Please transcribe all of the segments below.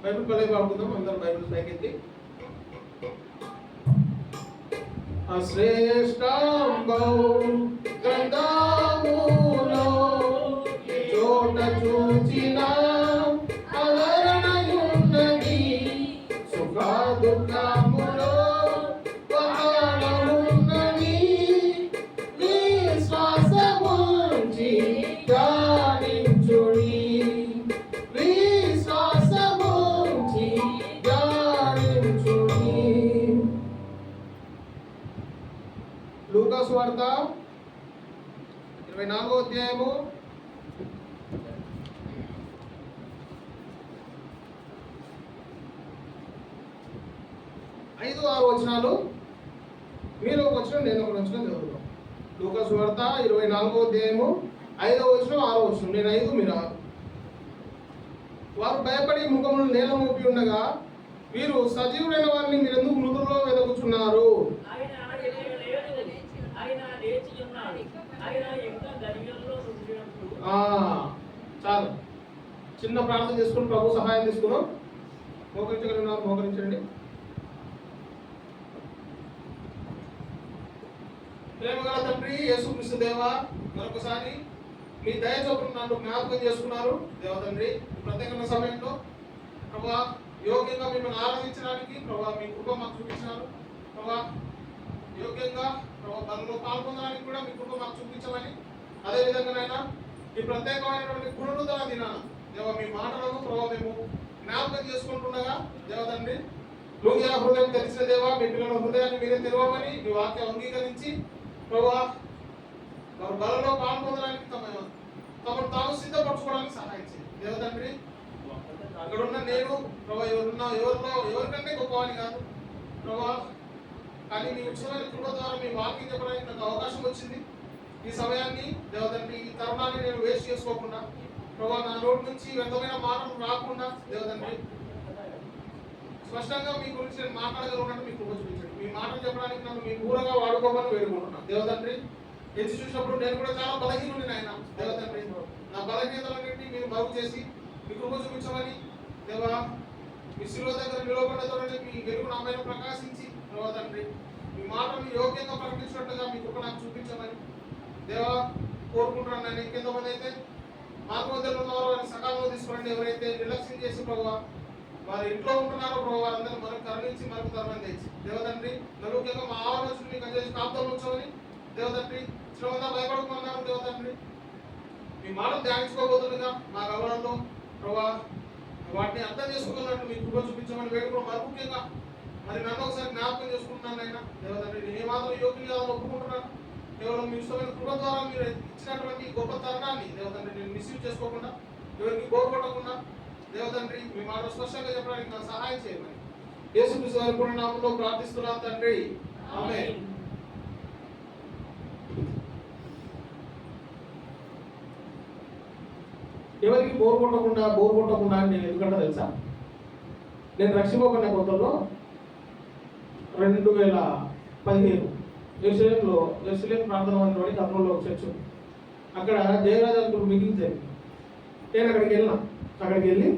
Bible పదే పాడుకుందాం అందరూ బైబిల్ పైకెత్తి. అశ్రేష్టంబౌ గ్రంథములో చోట చూచిన ఆదరణయున్నది, సుఖ దుఃఖములో ఉన్నది. విశ్వాసముంచి ధ్యానించుడి, విశ్వాసముంచి ధ్యానించుడి. లూకా సువార్త 24వ అధ్యాయము 5-6 వచనాలు. మీరు ఒక వచనం నేను ఒక వచనం చదువుతాం. లూకా సువార్త 24వ అధ్యాయము 5వ వచనం 6వ వచనం. నేను 5 మీరు 6. వారు భయపడి ముఖములు నేల మోపి ఉండగా, వీరు సజీవుడైన వారిని మీరెందుకు మృతుల్లో వెదకుచున్నారు? చాలు, చిన్న ప్రార్థన చేసుకుని ప్రభు సహాయం తీసుకున్నాం. మోకరించగలిగిన మోకరించండి. ప్రేమగల తండ్రి యేసుక్రీస్తు దేవా, మరొకసారి మీ దయ చొప్పున నన్ను జ్ఞాపకం చేసుకున్నారు దేవ తండ్రి. ప్రత్యేకమైన సమయంలో ప్రభా యోగ్యంగా మిమ్మల్ని ఆరాధించడానికి ప్రభా మీ కృప మాకు చూపించారు. ప్రభా యోగ్యంగా ప్రభా పనులు పాల్గొనడానికి కూడా మీ కృప మాకు చూపించమని, అదేవిధంగానైనా ఈ ప్రత్యేకమైనటువంటి పునరుద్ధరణ దినాన దేవ మీ మాటలను ప్రభా మేము జ్ఞాపకం చేసుకుంటుండగా దేవ తండ్రి, లూయా హృదయం తెలిసిన దేవా, మీ పిల్లల హృదయాన్ని మీరే తెరవమని మీ వాక్యం అంగీకరించి ప్రభా వారు బలలో పాల్గొనడానికి తమను తాము సిద్ధపరచుకోవడానికి సహాయం చేయండి దేవ తండ్రి. అక్కడ ఉన్న నేను ప్రభా ఎవరికంటే గొప్పవాని కాదు ప్రభా, కానీ మీ ఉచితమైన కృప ద్వారా మీ వాక్యం చెప్పడానికి నాకు అవకాశం వచ్చింది. ఈ సమయాన్ని దేవ తండ్రి, ఈ తరుణాన్ని నేను వేస్ట్ చేసుకోకుండా ప్రభా నా నోటి నుంచి వ్యర్థమైన మాటలు రాకుండా దేవ తండ్రి స్పష్టంగా మీ గురించి నేను మాట్లాడగలుగుతాను. మీ కృప చూపించండి. మీ మాటలు చెప్పడానికి నన్ను మీ ఊరగా వాడుకోమని వేడుకుంటున్నాను దేవ తండ్రి. ఎత్తి చూసినప్పుడు నేను కూడా చాలా బలహీనుని నాయన దేవ తండ్రి. నా బలహీనతలన్నింటినీ మీరు బాగు చేసి మీ కృప చూపించమని దేవా, మీ శిలువ దగ్గర నిలబడ్డతో మీ వెలుగు నా మీద ప్రకాశించి దేవ తండ్రి మీ మాటను యోగ్యంగా ప్రకటించినట్లుగా మీ కృప నాకు చూపించమని దేవా కోరుకుంటున్నాను. నేను ఇంకెంతమంది అయితే మార్గమధ్యలో ఉన్నారో వారిని సకాలంలో తీసుకోండి. ఎవరైతే నిర్లక్ష్యం చేసి ప్రభావ వారి ఇంట్లో ఉంటున్నారో ప్రభావ వారందరూ మనకు కరుణించి మనకు ధర్మం తెచ్చి దేవ తండ్రి నలుగుగా మా ఆలోచన మీకు చేసి కాపుదలు ఉంచమని దేవ తండ్రి. శ్రమంతా భయపడుకున్నారు దేవ తండ్రి. మీ మాటలు ధ్యానించుకోబోతుండగా మా గమనంలో ప్రభా వాటిని అర్థం చేసుకోగలట్టు మీ కృప చూపించమని వేడుకో. మరి ముఖ్యంగా మరి నన్ను ఒకసారి జ్ఞాపకం చేసుకుంటున్నాను అయినా దేవ తండ్రి. నేను ఏమాత్రం యోగ్యం కాదని ఒప్పుకుంటున్నాను. కేవలం మీ ఇష్టమైన కృప ద్వారా మీరు ఇచ్చినటువంటి గొప్ప తరుణాన్ని దేవ తండ్రి నేను మిస్యూజ్ చేసుకోకుండా, ఎవరికి కోరుకోకుండా దేవ తండ్రి మీ మాట స్పష్టంగా చెప్పడానికి నాకు సహాయం చేయమని యేసుక్రీస్తు వారి పూర్ణ నామములో ప్రార్థిస్తున్నాను తండ్రి, ఆమేన్. ఎవరికి బోర్ కొట్టకుండా నేను ఎందుకంటే తెలుసా, నేను రక్షిపోకుండా కొత్తలో 2015 ఎరుసలేం ప్రార్థన మందిరం కర్నూలులో ఒక చర్చ్, అక్కడ జయరాజ్ అంకుల్ మీటింగ్ జరిగింది. నేను అక్కడికి వెళ్ళి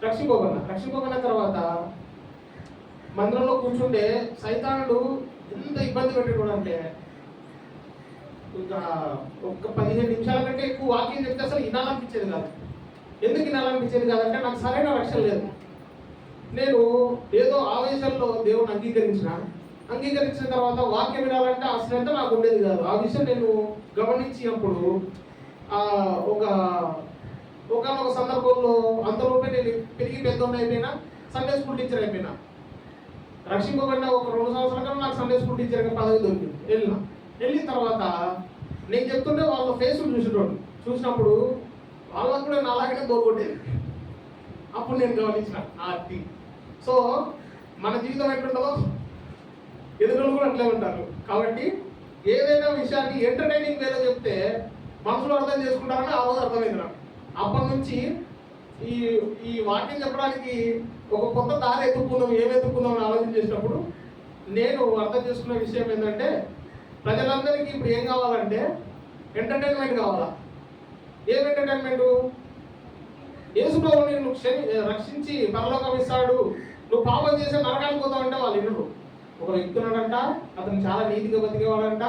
రక్షిపోకున్న తర్వాత మందిరంలో కూర్చుంటే సైతానుడు ఎంత ఇబ్బంది పెట్టేటోడు అంటే, ఇంకా ఒక 15 నిమిషాల కంటే ఎక్కువ వాక్యం చెప్తే అసలు వినాలనిపించేది కాదు. ఎందుకు వినాలనిపించేది కాదంటే నాకు సరైన రక్షణ లేదు. నేను ఏదో ఆవేశంలో దేవుని అంగీకరించిన తర్వాత వాక్యం వినాలంటే ఆ శ్రద్ధ నాకు ఉండేది కాదు. ఆ విషయం నేను గమనించినప్పుడు ఒక సందర్భంలో అంతలోపే నేను పెరిగి పెద్దోడిని అయిపోయినా, సండే స్కూల్ టీచర్ అయిపోయినా. రక్షింపబడిన ఒక 2 సంవత్సరాల కన్నా నాకు సండే స్కూల్ టీచర్గా పదవి దొరికింది. వెళ్ళిన తర్వాత నేను చెప్తుంటే వాళ్ళ ఫేసులు చూసినప్పుడు వాళ్ళకు కూడా నాలాగనే దోకొట్టేది. అప్పుడు నేను గమనించిన అది. సో మన జీవితం ఎట్లుంటుందో ఎదురు కూడా అట్లే ఉంటారు. కాబట్టి ఏదైనా విషయాన్ని ఎంటర్టైనింగ్ వేలో చెప్తే మనుషులు అర్థం చేసుకుంటారని ఆ రోజు అర్థమైంది నాకు. అప్పటి నుంచి ఈ వాక్యం చెప్పడానికి ఒక కొత్త దారి ఏమెత్తుకుందాం అని ఆలోచన చేసినప్పుడు నేను అర్థం చేసుకున్న విషయం ఏంటంటే, ప్రజలందరికీ ఇప్పుడు ఏం కావాలంటే ఎంటర్టైన్మెంట్ కావాలా. ఏం ఎంటర్టైన్మెంట్? యేసు ప్రభు నిన్ను రక్షించి పరలోకం ఇస్తాడు, నువ్వు పాపం చేసే నరకానికి పోతావు అంటే వాళ్ళు వినరు. ఒక వ్యక్తి ఉన్నాడంట, అతను చాలా నీతిగా బతికేవాడంట,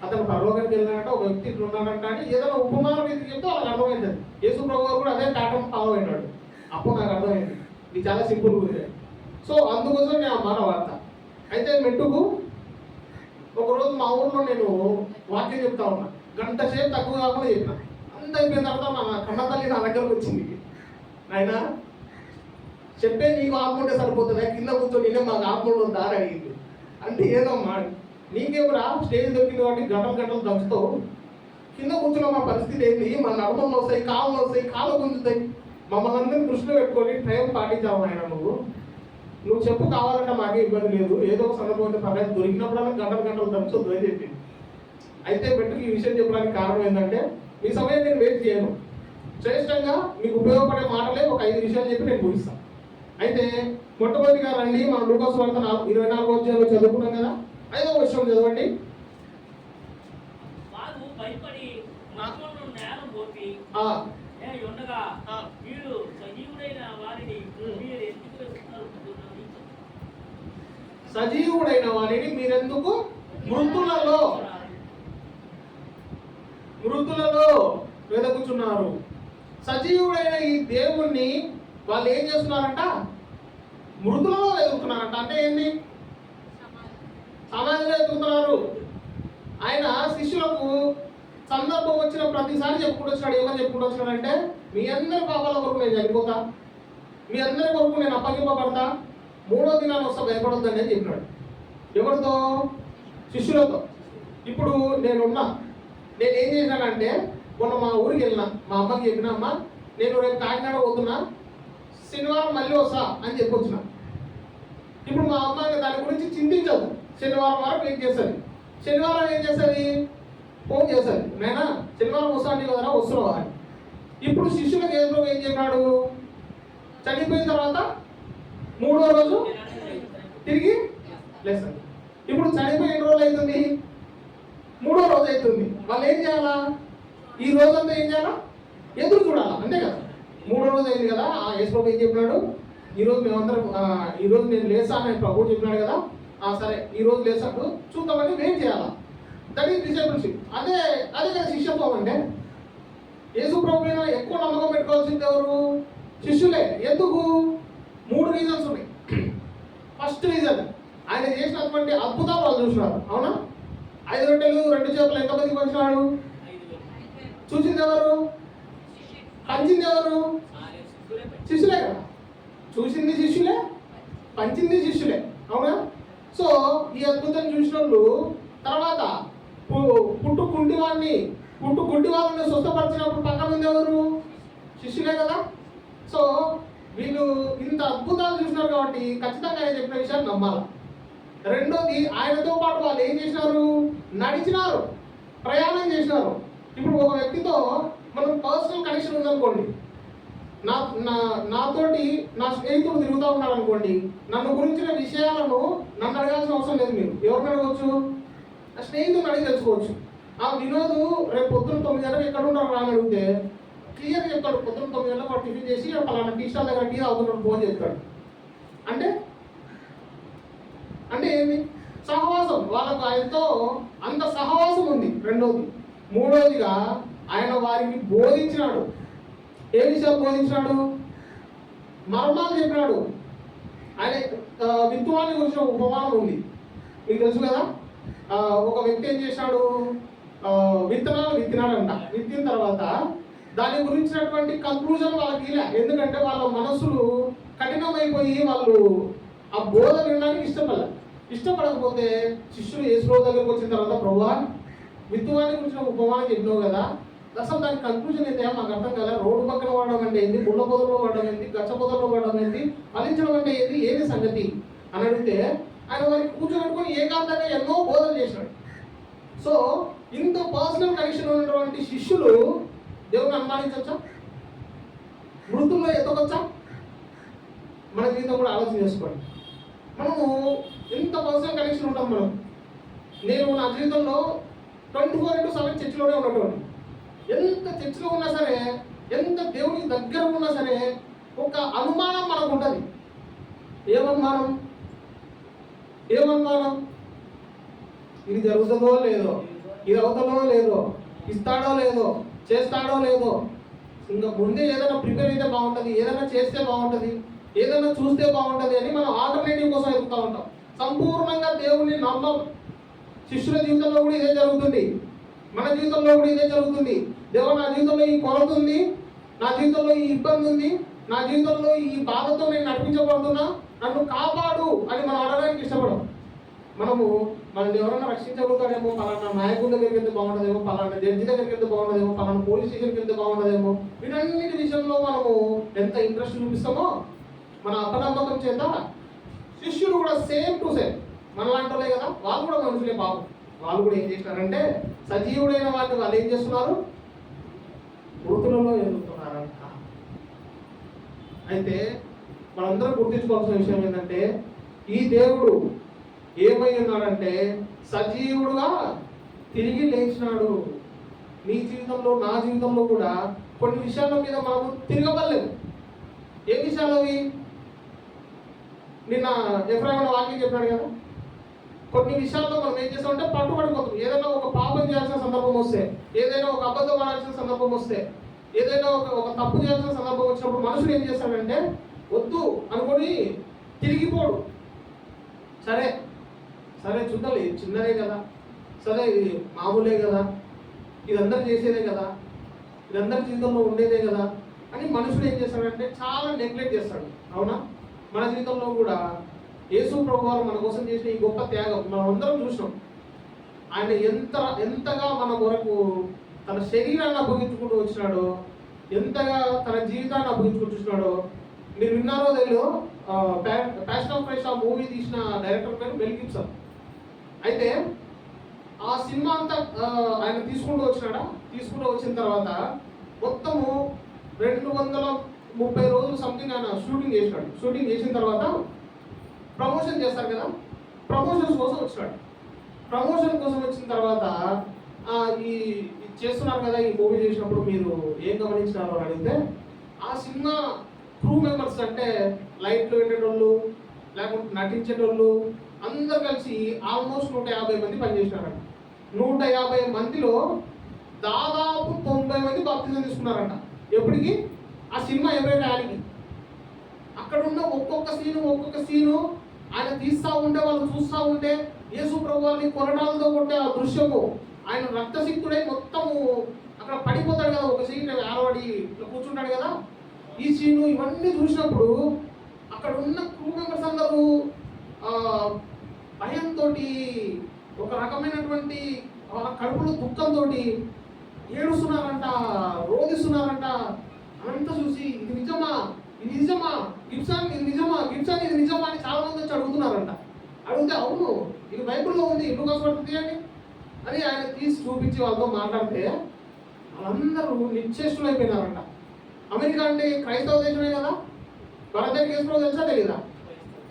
అతను పరలోకానికి వెళ్ళినాడంట, ఒక వ్యక్తి ఇట్లా ఉన్నాడంట అని ఏదైనా ఉపమానం రీతి చెప్తే వాళ్ళకి అర్థమైంది. యేసు ప్రభు గారు కూడా అదే ప్యాటర్న్ ఫాలో అయినాడు. అప్పుడు నాకు అర్థమైంది ఇది చాలా సింపుల్ ఉంది. సో అందుకోసం నేను ఆ మాట వాడతా. అయితే మెట్టుకు ఒకరోజు మా ఊర్లో నేను వాక్యం చెప్తా ఉన్నా, గంట సేపు తక్కువ కాకుండా చెప్పిన. అంత అయిపోయిన తర్వాత మా కన్న తల్లి నా దగ్గరకు వచ్చింది. ఆయన చెప్పే నీకు ఆపుకుంటే సరిపోతుందా, కింద కూర్చొని నేనే మాకు ఆపుకుంటూ దారి అడిగింది. అంటే ఏదమ్మా నీకేమరా స్టేజ్ దొరికింది కాబట్టి గంటలు దంచుతావు, కింద కూర్చున్న మా పరిస్థితి ఏంటి, మన నడమలు వస్తాయి, కాళ్ళు వస్తాయి, కాళ్ళు గుంజుతాయి, మమ్మల్ని అందరినీ దృష్టిలో పెట్టుకొని టైం పాటించావు ఆయన. నువ్వు చెప్పు, కావాలంటే మాకే ఇబ్బంది లేదు, ఏదో ఒక సందర్భం అయితే పర్లేదు, దొరికినప్పుడల్లా గంటలు దంచొద్దు అని చెప్పింది. అయితే పెట్టుకు ఈ విషయం చెప్పడానికి కారణం ఏంటంటే మీ సమయం నేను వేస్ట్ చేయను, శ్రేష్టంగా మీకు ఉపయోగపడే మాటలే ఒక 5 విషయాలు చెప్పి నేను ముగిస్తాను. అయితే మొట్టమొదటిగా రండి, మనం లూకాసు వార్త 24వ అధ్యాయంలో చదువుకున్నాం కదా, 5వ వచనం చదవండి. సజీవుడైన వారిని మీరెందుకు మృతులలో వెదకుచున్నారు. సజీవుడైన ఈ దేవుణ్ణి వాళ్ళు ఏం చేస్తున్నారంట, మృతులలో వెతుకుతున్నారంట. అంటే ఏంటి, సమాజంలో వెతుకుతున్నారు. ఆయన శిష్యులకు సందర్భం వచ్చిన ప్రతిసారి చెప్పుకుంటూ వచ్చాడు. ఏమని చెప్పుకుంటూ వచ్చాడంటే, మీ అందరి పాపాల కొరకు నేను చనిపోతా, మీ అందరి కొరకు నేను అప్పగింపబడతా, 3వ దినాన్ని వస్తా, భయపడొద్దని అని చెప్పినాడు. ఎవరితో? శిష్యులతో. ఇప్పుడు నేను ఏం చేశానంటే, మొన్న మా ఊరికి వెళ్ళినా, మా అమ్మకి చెప్పిన, అమ్మ నేను రేపు కాకినాడ పోతున్నా, శనివారం మళ్ళీ వస్తా అని చెప్పొచ్చిన. ఇప్పుడు మా అమ్మ దాని గురించి చింతించదు, శనివారం వరకు ఏం చేస్తుంది, శనివారం ఏం చేస్తుంది, ఫోన్ చేస్తుంది, నేనా శనివారం వస్తా అంటే కదరా, వస్తున్నావా అని. ఇప్పుడు శిష్యులకు ఏం చెప్పాడు, చనిపోయిన తర్వాత 3వ రోజు తిరిగి లేస్తారు. ఇప్పుడు చనిపోయి ఎన్ని రోజులు అవుతుంది, 3వ రోజు అవుతుంది. వాళ్ళు ఏం చేయాలా, ఈ రోజంతా ఏం చేయాలా, ఎదురు చూడాలా, అంతే కదా. 3వ రోజు అయింది కదా, యేసు ప్రభు ఏం చెప్పినాడు, ఈరోజు మేమందరం ఈరోజు నేను లేసానని ప్రభువు చెప్పినాడు కదా, సరే ఈరోజు లేసాడు చూద్దామని వెయిట్ చేయాలా. That is discipleship. అదే కదా శిష్యత్వం అంటే. యేసు ప్రభు మీద ఎక్కువ నమ్మకం పెట్టుకోవాల్సింది ఎవరు, శిష్యులే. ఎందుకు? 3 రీజన్స్ ఉన్నాయి. ఫస్ట్ రీజన్, ఆయన చేసినటువంటి అద్భుతాలు వాళ్ళు చూసినారు. అవునా? 5 రొట్టెలు 2 చేపలు ఎంతమందికి పంచినాడు? చూసింది ఎవరు, పంచింది ఎవరు? శిష్యులే కదా. చూసింది శిష్యులే, పంచింది శిష్యులే. అవునా? సో ఈ అద్భుతం చూసిన వాళ్ళు తర్వాత పుట్టు గుడ్డి వాళ్ళని స్వస్థపరిచినప్పుడు పక్కన ఉంది ఎవరు? శిష్యులే కదా. సో వీళ్ళు ఇంత అద్భుతాలు చూసినారు కాబట్టి ఖచ్చితంగా ఆయన చెప్పిన విషయాన్ని నమ్మాలి. రెండోది, ఆయనతో పాటు వాళ్ళు ఏం చేసినారు, నడిచినారు, ప్రయాణం చేసినారు. ఇప్పుడు ఒక వ్యక్తితో మనం పర్సనల్ కనెక్షన్ ఉందనుకోండి, నాతోటి నా స్నేహితుడు తిరుగుతూ ఉన్నాడు అనుకోండి, నన్ను గురించిన విషయాలను నన్ను అడగాల్సిన అవసరం లేదు. మీరు ఎవరిని అడగవచ్చు, నా స్నేహితుడిని అడిగి తెలుసుకోవచ్చు. ఆ వినోదు రేపు పొద్దున్న 9 గంటలకు ఎక్కడ ఉంటారు అని అడిగితే క్లియర్గా చెప్తాడు. పొద్దున్న 9 గంటలకు వాడు టిఫిన్ చేసి పలానా టీ స్టాల్ దగ్గర టీ అవుతున్నాడు ఫోన్ చేస్తాడు. అంటే ఏంది, సహవాసం. వాళ్ళకు ఆయనతో అంత సహవాసం ఉంది. రెండోది. మూడోదిగా ఆయన వారికి బోధించినాడు. ఏ విషయాలు బోధించినాడు? మర్మాలు చెప్పినాడు. ఆయన విత్తువాన్ని గురించిన ఉపమానం ఉంది, మీకు తెలుసు కదా. ఒక వ్యక్తి ఏం చేశాడు, విత్తనాలు విత్తినాడంట. విత్తిన తర్వాత దాని గురించినటువంటి కంక్లూజన్ వాళ్ళకి ఇలా, ఎందుకంటే వాళ్ళ మనసులు కఠినమైపోయి వాళ్ళు ఆ బోధ వినడానికి ఇష్టపడకపోతే శిష్యులు యేసు ప్రభు దగ్గరకు వచ్చిన తర్వాత, ప్రభువా విత్తువాన్ని గురించిన ఉపమానం చెప్పినావు కదా, అసలు దాని కంక్లూజన్ అయితే మాకు అర్థం కదా. రోడ్డు పక్కన వాడడం అంటే ఏంటి, ముళ్ళ పొదలో వాడడం ఏంటి, గచ్చ పొదలో వాడడం ఏంటి, ఫలించడం అంటే ఏంటి, ఏది సంగతి అని అడిగితే ఆయన వారికి కూర్చోబెట్టుకొని ఏకాంతంగా ఎన్నో బోధనలు చేసినాడు. సో ఇంత పర్సనల్ కనెక్షన్ ఉన్నటువంటి శిష్యులు దేవుని అనుమానించవచ్చా, మృతుల్లో ఎత్తవచ్చా? మన జీవితం కూడా ఆలోచన చేసుకోండి. మనము ఎంత పర్సనల్ కనెక్షన్ ఉంటాం. నేను నా జీవితంలో 24/7 చర్చిలోనే ఉన్నటువంటి ఎంత చర్చలో ఉన్నా సరే, ఎంత దేవునికి దగ్గర ఉన్నా సరే ఒక అనుమానం మనకు ఉంటుంది. ఏమనుమానం? ఇది జరుగుతుందో లేదో, ఇది అవుతుందో లేదో, ఇస్తాడో లేదో, చేస్తాడో లేదో. ఇంకా ముందే ఏదైనా ప్రిపేర్ అయితే బాగుంటుంది, ఏదైనా చేస్తే బాగుంటుంది, ఏదైనా చూస్తే బాగుంటుంది అని మనం ఆల్టర్నేటివ్ కోసం ఎదుగుతూ ఉంటాం. సంపూర్ణంగా దేవుణ్ణి నమ్మం. శిష్యుల జీవితంలో కూడా ఇదే జరుగుతుంది, మన జీవితంలో కూడా ఇదే జరుగుతుంది. దేవుడు, నా జీవితంలో ఈ కొరత ఉంది, నా జీవితంలో ఈ ఇబ్బంది ఉంది, నా జీవితంలో ఈ బాధతో నేను నడిపించబడుతున్నా, నన్ను కాపాడు అని మనం అడగడానికి ఇష్టపడం. మనల్ని ఎవరైనా రక్షించగలుగుతాడేమో, పలానా నాయకుడి దగ్గరికి వెళ్తే బాగుంటుందేమో, పలానా జడ్జి దగ్గరికి వెళ్తే బాగుంటుందేమో, పలానా పోలీస్ స్టేషన్కి వెళ్తే బాగుంటుందేమో, వీటన్నిటి విషయంలో మనము ఎంత ఇంట్రెస్ట్ చూపిస్తామో మన అపనమ్మకం చేత శిష్యులు కూడా సేమ్ టు సేమ్ మనలాంటోలే కదా, వాళ్ళు కూడా మనుషులే పాపం. వాళ్ళు కూడా ఏం చేసినారంటే సజీవుడైన వాటిని వాళ్ళు ఏం చేస్తున్నారు, మృతులలో ఎదుగుతున్నారంట. అయితే మనందరం గుర్తించుకోవాల్సిన విషయం ఏంటంటే, ఈ దేవుడు ఏమై ఉన్నాడంటే సజీవుడుగా తిరిగి లేచినాడు. నీ జీవితంలో, నా జీవితంలో కూడా కొన్ని విషయాల మీద మనము తిరగబడలేము. ఏ విషయాలు అవి? నిన్న ఎఫ్రాయిం వాక్యం చెప్పాడు కదా, కొన్ని విషయాల్లో మనం ఏం చేస్తామంటే పట్టుబడిపోతాం. ఏదైనా ఒక పాపం చేయాల్సిన సందర్భం వస్తే, ఏదైనా ఒక అబద్ధం ఆడాల్సిన సందర్భం వస్తే, ఏదైనా ఒక తప్పు చేయాల్సిన సందర్భం వచ్చినప్పుడు మనుషుడు ఏం చేస్తాడంటే వద్దు అనుకొని తిరిగిపోడు. సరే చూద్దాం, ఇది చిన్నదే కదా, సరే ఇది మామూలే కదా, ఇది అందరు చేసేదే కదా, ఇది అందరి జీవితంలో ఉండేదే కదా అని మనుషుడు ఏం చేస్తాడంటే చాలా నెగ్లెక్ట్ చేస్తాడు. అవునా? మన జీవితంలో కూడా యేసు ప్రభువారు మన కోసం చేసిన ఈ గొప్ప త్యాగం మనం అందరం చూసినాం. ఆయన ఎంతగా మన కొరకు తన శరీరాన్ని అప్పగించుకుంటూ వచ్చినాడో, ఎంతగా తన జీవితాన్ని అప్పగించుకుంటూ వచ్చినాడో. మీరు విన్నారో తెలియదో, ప్యాషన్ ఆఫ్ క్రైస్ట్ ఆ మూవీ తీసిన డైరెక్టర్ పేరు మెల్ గిబ్సన్. అయితే ఆ సినిమా అంతా ఆయన తీసుకుంటూ వచ్చిన తర్వాత మొత్తము 230 రోజులు సంథింగ్ ఆయన షూటింగ్ చేసినాడు. షూటింగ్ చేసిన తర్వాత ప్రమోషన్ చేస్తారు కదా, ప్రమోషన్స్ కోసం వచ్చినాడు. ప్రమోషన్ కోసం వచ్చిన తర్వాత ఈ చేస్తున్నారు కదా, ఈ మూవీ చేసినప్పుడు మీరు ఏం గమనించినారు అని అడిగితే, ఆ సినిమా క్రూ మెంబర్స్ అంటే లైట్లు పెట్టేటోళ్ళు, లేకుంటే నటించేటోళ్ళు అందరు కలిసి ఆల్మోస్ట్ 150 మంది పనిచేసినారంట. 150 మందిలో దాదాపు 90 మంది బాప్తిజం తీసుకున్నారంట. ఎప్పటికి? ఆ సినిమా ఎవరైనా ఆయనకి అక్కడ ఉన్న ఒక్కొక్క సీను ఆయన తీస్తూ ఉంటే, వాళ్ళు చూస్తూ ఉంటే యేసు ప్రభువుని కొరడాలతో కొట్టే ఆ దృశ్యము, ఆయన రక్తసిక్తుడై మొత్తము అక్కడ పడిపోతాడు కదా, ఒక సీన్ ఆరవడి ఇట్లా కూర్చుంటాడు కదా, ఈ సీను ఇవన్నీ చూసినప్పుడు అక్కడ ఉన్న క్రూ మెంబర్స్ అందరూ భయంతో, ఒక రకమైనటువంటి కడుపులో దుఃఖంతో ఏడుస్తున్నారంట, రోధిస్తున్నారంట. అదంతా చూసి ఇది నిజమా గిబ్సన్ ఇది నిజమా అని చాలా మంది వచ్చి అడుగుతున్నారంట. అడిగితే అవును ఇది బైబిల్లో ఉంది, ఎందుకు కష్టపడుతుంది అని ఆయన తీసి చూపించి వాళ్ళతో మాట్లాడితే వాళ్ళందరూ నిశ్చేష్టులు అయిపోయినారంట. అమెరికా అంటే క్రైస్తవ దేశమే కదా, వాళ్ళందరికీ యేసు ప్రభువు తెలుసా తెలీదా?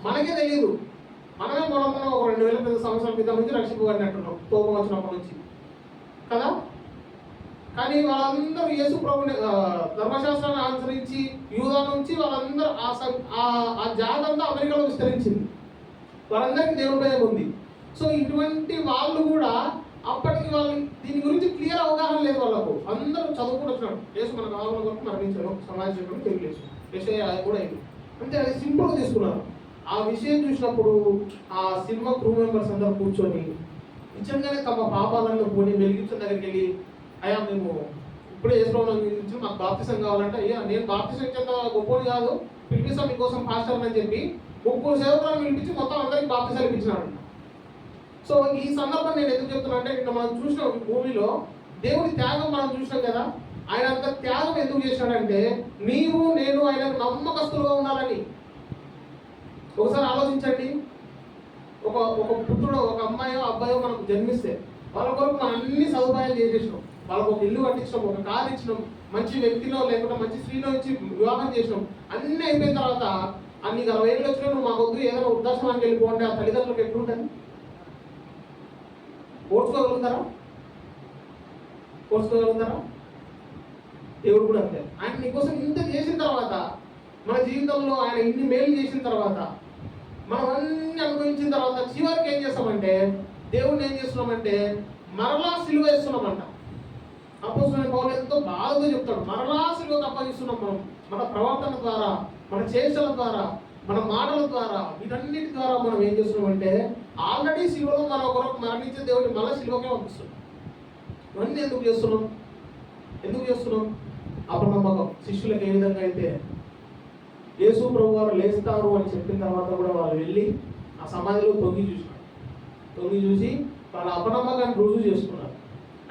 మనకే తెలియదు. మనమే మొన్న ఒక 2000 సంవత్సరాల క్రితం నుంచి రక్షింపబడినట్టున్నాం, కోపం వచ్చినప్పటి నుంచి కదా. కానీ వాళ్ళందరూ యేసు ప్రభుని ధర్మశాస్త్రాన్ని అనుసరించి యూదా నుంచి వాళ్ళందరూ ఆ జాతంతా అమెరికాలో విస్తరించింది. వాళ్ళందరికీ దేవుడి భయం ఉంది. సో ఇటువంటి వాళ్ళు కూడా అప్పటికి వాళ్ళు దీని గురించి క్లియర్ అవగాహన లేదు వాళ్ళకు. అందరూ చదువుకుంటూ వచ్చినాడు, యేసు మన కావాల వరకు మరణించాడు, సమాజం తెలియలేదు, విషయ కూడా అయింది అంటే అది సింపుల్గా తీసుకున్నారు. ఆ విషయం చూసినప్పుడు ఆ సినిమా క్రూ మెంబర్స్ అందరూ కూర్చొని నిజంగానే తమ పాపాలను పోనీ వెలిగించిన దగ్గరికి వెళ్ళి, అయ్యా మేము ఇప్పుడే యేసు మాకు బాప్తిసం కావాలంటే, అయ్యా నేను బాప్తిసం ఇచ్చేంత గొప్పని కాదు, పిలిపిస్తాం మీకోసం పాస్టర్ అని చెప్పి 3 సేవకులను పిలిపించి మొత్తం అందరికి బాప్తిసాలు ఇప్పించినాడు. సో ఈ సందర్భం నేను ఎందుకు చెప్తున్నా అంటే, నిన్న మనం చూసిన మూవీలో దేవుడి త్యాగం మనం చూసినాం కదా, ఆయన అంత త్యాగం ఎందుకు చేశాడంటే నీవు నేను ఆయనకు నమ్మకస్తులుగా ఉండాలని. ఒకసారి ఆలోచించండి, ఒక పుత్రుడు, ఒక అమ్మాయో అబ్బాయో మనకు జన్మిస్తే వాళ్ళ కొరకు మనం అన్ని సదుపాయాలు చేసేసినాం, వాళ్ళకు ఒక ఇల్లు కట్టించినాం, ఒక కారు ఇచ్చినాం, మంచి వ్యక్తిలో లేకుండా మంచి స్త్రీలో ఇచ్చి వివాహం చేసినాం. అన్నీ అయిపోయిన తర్వాత నీకు 60 ఏళ్ళు వచ్చినా నువ్వు మాకు వద్దు ఏదైనా వృద్ధాశ్రమానికి వెళ్ళిపోండి, ఆ తల్లిదండ్రులకు ఎట్లుంటుంది? ఓర్చుకోగలుగుతారా? దేవుడు కూడా అంతే. ఆయన నీకోసం ఇంత చేసిన తర్వాత, మన జీవితంలో ఆయన ఇన్ని మేలు చేసిన తర్వాత, మనం అన్ని అనుభవించిన తర్వాత చివరికి ఏం చేస్తామంటే, దేవుడిని ఏం చేస్తున్నామంటే మరలా సిలువ వేస్తున్నామంట. అపోస్తలుడైన పౌలు ఎంతో బాధతో చెప్తాడు, మరలా సిలువకు అప్పగిస్తున్నాం మనం. మన ప్రవర్తన ద్వారా, మన చేష్టల ద్వారా, మన మాటల ద్వారా, వీటన్నిటి ద్వారా మనం ఏం చేస్తున్నామంటే ఆల్రెడీ సిలువలో మన కొరకు మరణించే దేవుడిని మళ్ళీ సిలువకే పంపిస్తున్నాం. ఇవన్నీ ఎందుకు చేస్తున్నాం? అపనమ్మకం. శిష్యులకు ఏ విధంగా అయితే యేసు ప్రభు వారు లేస్తారు అని చెప్పిన తర్వాత కూడా వాళ్ళు వెళ్ళి ఆ సమాధిలో తొంగి చూసి వాళ్ళ అపనమ్మకాన్ని రుజువు చేసుకున్నారు.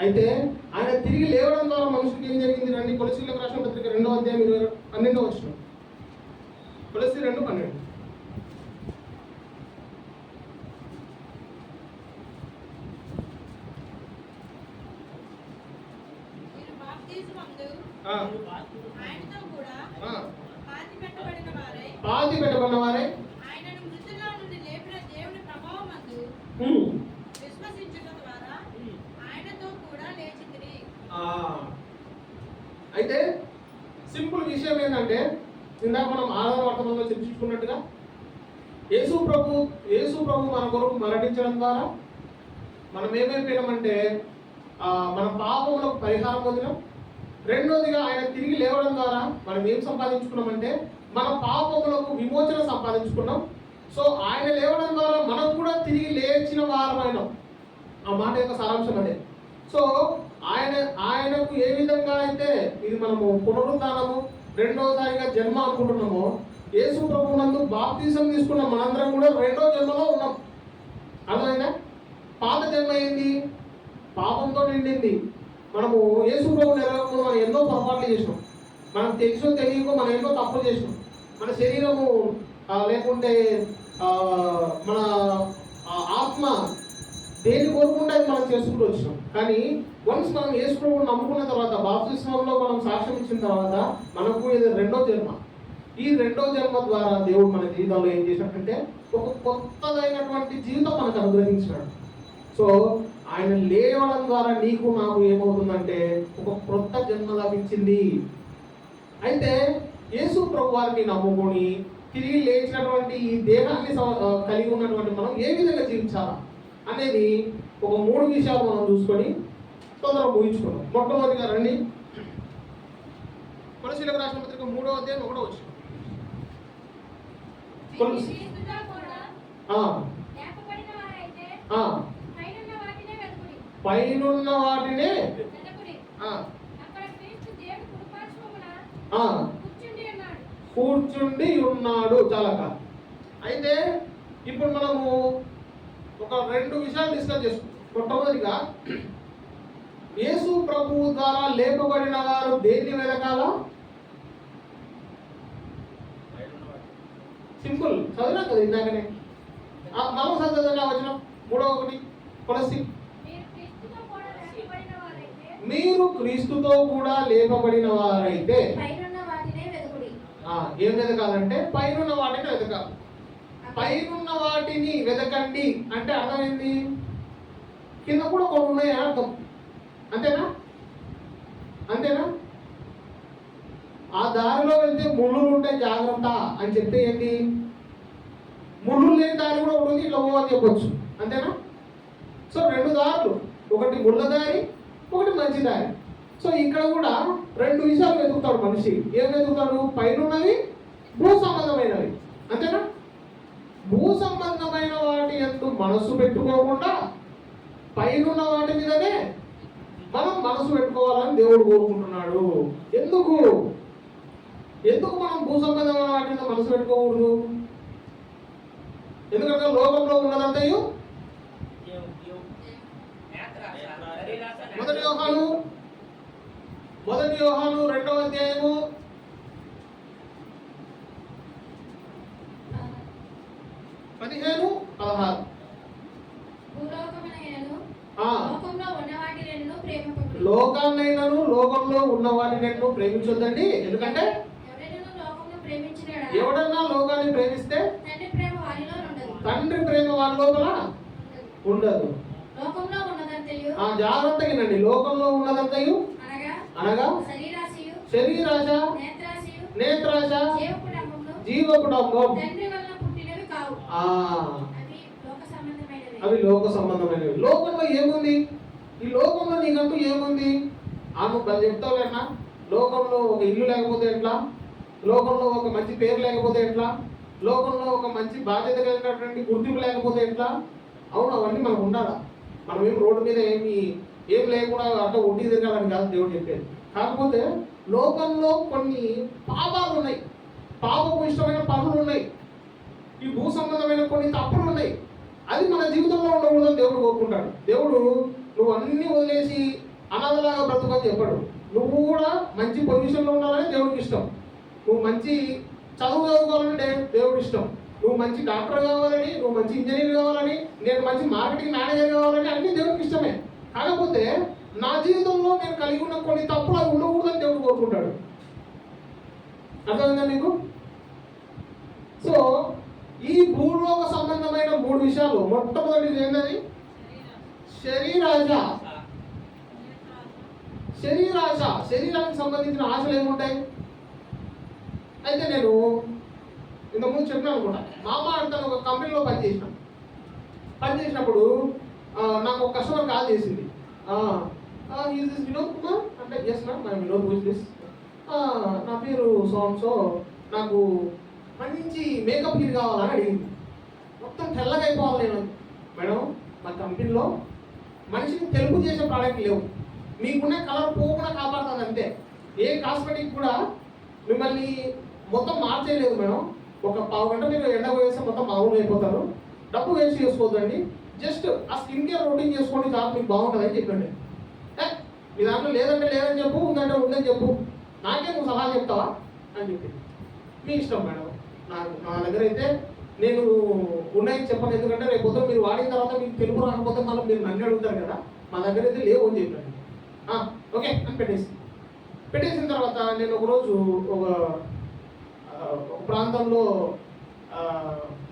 అయితే ఆయన తిరిగి లేవడం ద్వారా మనుషులకు ఏం జరిగింది? రండి, కొలస్సీయులకు రాసిన పత్రిక 2వ అధ్యాయం 12వ వచనం. కొలస్సీ 2:12. పాతి పెట్టబడిన వారే ఆయనను మృతుల్లో నుండి లేపిన దేవుని ప్రభావమందు విశ్వసించుట ద్వారా ఆయనతో కూడా లేచితిరి. అయితే సింపుల్ విషయం ఏంటంటే, ఇందాక మనం ఆరాధన వర్తమానంలో చర్చించుకున్నట్టుగా యేసు ప్రభు మన కొరకు మరణించడం ద్వారా మనం ఏమైపోయినామంటే మన పాపములకు పరిహారం పొందినాం. రెండోదిగా ఆయన తిరిగి లేవడం ద్వారా మనం ఏం సంపాదించుకున్నామంటే మన పాపములకు విమోచన సంపాదించుకున్నాం. సో ఆయన లేవడం ద్వారా మనం కూడా తిరిగి లేచిన వారమైనాం. ఆ మాట యొక్క సారాంశం అదే. సో ఆయనకు ఏ విధంగా అయితే ఇది మనము పునరుద్ధానము, రెండోసారిగా జన్మ అనుకుంటున్నామో, యేసు ప్రభు నందు బాప్తిజం తీసుకున్న మనందరం కూడా రెండో జన్మలో ఉన్నాం. అర్థమైందా? పాత జన్మ ఏంది? పాపంతో నిండింది. మనము యేసు ప్రభు నెరవేర్పు మనం ఎన్నో పొరపాట్లు చేసినాం. మనం తెలుసో తెలియకో మనం ఎన్నో తప్పులు చేసినాం. మన శరీరము లేకుంటే మన ఆత్మ దేని కోరుకుంటే అది మనం చేసుకుంటూ వచ్చినాం. కానీ వన్స్ మనం యేసు ప్రభువుని నమ్ముకున్న తర్వాత, బాప్తిస్మంలో మనం సాక్ష్యం ఇచ్చిన తర్వాత మనకు ఇది రెండో జన్మ. ఈ రెండో జన్మ ద్వారా దేవుడు మన జీవితంలో ఏం చేసినట్టే ఒక కొత్తదైనటువంటి జీవితం మనకు అనుగ్రహించినాడు. సో ఆయన లేవడం ద్వారా నీకు నాకు ఏమవుతుందంటే ఒక కొత్త జన్మ లభించింది. అయితే యేసు ప్రభు వారిని నమ్ముకొని తిరిగి లేచినటువంటి ఈ దేహాన్ని కలిగి ఉన్నటువంటి మనం ఏ విధంగా జీవించాలా అనేది ఒక 3 విషయాలు మనం చూసుకొని తొందరగా ముగించుకున్నాం. మొట్టమొదటిగా రండి, కొలస్సీయులకు రాసిన పత్రిక 3వ అధ్యాయం 1వ వచనం. పైనున్న వాటినే కూర్చుండి ఉన్నాడు. చాలా కాదు. అయితే ఇప్పుడు మనము ఒక 2 విషయాలు డిస్కస్ చేసుకుంటాం. మొట్టమొదటిగా యేసు ప్రభువు ద్వారా లేపబడిన వారు దేన్ని వెతకాల? సింపుల్ చదివినా కదా ఇందాకనే. మనం చదువుతున్నా వచ్చిన 3:1 కొలస్సీ, మీరు క్రీస్తుతో కూడా లేపబడిన వారైతే ఏం వెతకాలంటే పైనున్న వాటిని వెతకాలి. పైనున్న వాటిని వెతకండి అంటే అర్థమైంది, కింద కూడా కొన్ని ఉన్నాయి అర్థం. అంతేనా? ఆ దారిలో వెళ్తే ముళ్ళు ఉంటే జాగ్రత్త అని చెప్తే ఏంటి, ముళ్ళు లేని దారి కూడా ఉంటుంది, ఇట్లా అని చెప్పొచ్చు. అంతేనా? సో 2 దారులు, ఒకటి ముళ్ళ దారి, ఒకటి మంచి దారి. సో ఇక్కడ కూడా 2 విషయాలు వెతుకుతాడు మనిషి. ఏం వెతుకుతాడు? పైనున్నవి, భూ సంబంధమైనవి. అంతేనా? భూ సంబంధమైన వాటి యందు మనసు పెట్టుకోకుండా పైనున్న వాటి మీదనే మనం మనసు పెట్టుకోవాలని దేవుడు కోరుకుంటున్నాడు. ఎందుకు మనం భూ సంబంధమైన వాటి మీద మనసు పెట్టుకోకూడదు? ఎందుకంటే లోకంలో ఉన్నదంతయు మొదటి యోహాను 2వ అధ్యాయము 15-16. లోకాన్నైనను లోకంలో ఉన్న వాటిని ప్రేమించొద్దండి. ఎందుకంటే ఎవడన్నా లోకాన్ని ప్రేమిస్తే తండ్రి ప్రేమ వారి లోపల ఉండదు. జాగ్రత్తగానండి. లోకంలో ఉన్నదంతయు అనగా శరీరాశ, నేత్రాశ, జీవకుడంబం అవి లోక సంబంధమైనవి. లోకంలో ఏముంది? ఈ లోకంలో నీకంటూ ఏముంది? ఆమె చెప్తావేనా? లోకంలో ఒక ఇల్లు లేకపోతే ఎట్లా? లోకంలో ఒక మంచి పేరు లేకపోతే ఎట్లా? లోకంలో ఒక మంచి బాధ్యత కలిగినటువంటి గుర్తింపు లేకపోతే ఎట్లా? అవును, అవన్నీ మనకు ఉండాలా. మనం ఏం రోడ్డు మీద ఏం లేకుండా అంటే ఒడ్డీ తిరగాలని కాదు దేవుడు చెప్పేది. కాకపోతే లోకంలో కొన్ని పాపాలు ఉన్నాయి, పాపకు ఇష్టమైన పనులు ఉన్నాయి, ఈ భూ సంబంధమైన కొన్ని తప్పులు ఉన్నాయి. అది మన జీవితంలో ఉండకూడదని దేవుడు కోరుకుంటాడు. దేవుడు నువ్వు అన్ని వదిలేసి అనాథలాగా బ్రతుకని చెప్పాడు. నువ్వు కూడా మంచి పొజిషన్లో ఉండాలని దేవుడికి ఇష్టం. నువ్వు మంచి చదువు చదువుకోవాలని దేవుడు ఇష్టం. నువ్వు మంచి డాక్టర్ కావాలని, నువ్వు మంచి ఇంజనీర్ కావాలని, నేను మంచి మార్కెటింగ్ మేనేజర్ కావాలని అన్నీ దేవుడికి ఇష్టమే. కాకపోతే నా జీవితంలో నేను కలిగి ఉన్న కొన్ని తప్పులు అవి ఉండకూడదని దేవుడు కోరుకుంటాడు. అర్థమైందా మీకు? సో ఈ భూలోక సంబంధమైన 3 విషయాలు. మొట్టమొదటిది ఏంటది? శరీరాశ. శరీరాశ, శరీరానికి సంబంధించిన ఆశలు ఏముంటాయి? అయితే నేను ఇంతకుముందు చెప్పినా అనుకుంటా, మామ అంటాను ఒక కంపెనీలో పనిచేసినప్పుడు నాకు ఒక కస్టమర్ కాల్ చేసింది. ఈజ్ దిస్ వినోద్ కుమార్ అంటే, yes ma'am I Vinod, who is this? నా పేరు సో నాకు మంచి మేకప్ కిట్ కావాలని అడిగింది. మొత్తం తెల్లగా అయిపోవాలి నేను. మేడం, మా కంపెనీలో మనిషిని తెలుపు చేసే ప్రోడక్ట్ లేవు, మీకున్న కలర్ పోకుండా కాపాడుతుంది అంతే. ఏ కాస్మెటిక్ కూడా మిమ్మల్ని మొత్తం మార్చేయలేదు మేడం. ఒక పావు గంట మీరు ఎండ వేస్తే మొత్తం మామూలు అయిపోతారు, డబ్బు వేస్ట్ చేసుకోవద్దండి, జస్ట్ ఆ స్కిన్ కేర్ రొటీన్ చేసుకోండి చాలా మీకు బాగుంటుందని చెప్పండి. మీ దాంట్లో లేదంటే లేదని చెప్పు, ఉందంటే ఉందని చెప్పు, నాకే నువ్వు సలహా చెప్తావా అని చెప్పి. మీ ఇష్టం మేడం. నా దగ్గర అయితే నేను ఉన్నాయని చెప్పండి, ఎందుకంటే రేపు పొద్దున మీరు వాడిన తర్వాత మీకు తెలుగు రాకపోతే మళ్ళీ మీరు నన్ను అడుగుతారు కదా. మా దగ్గర అయితే లేవు అని చెప్పండి. ఓకే అని పెట్టేసిన తర్వాత నేను ఒకరోజు ఒక ప్రాంతంలో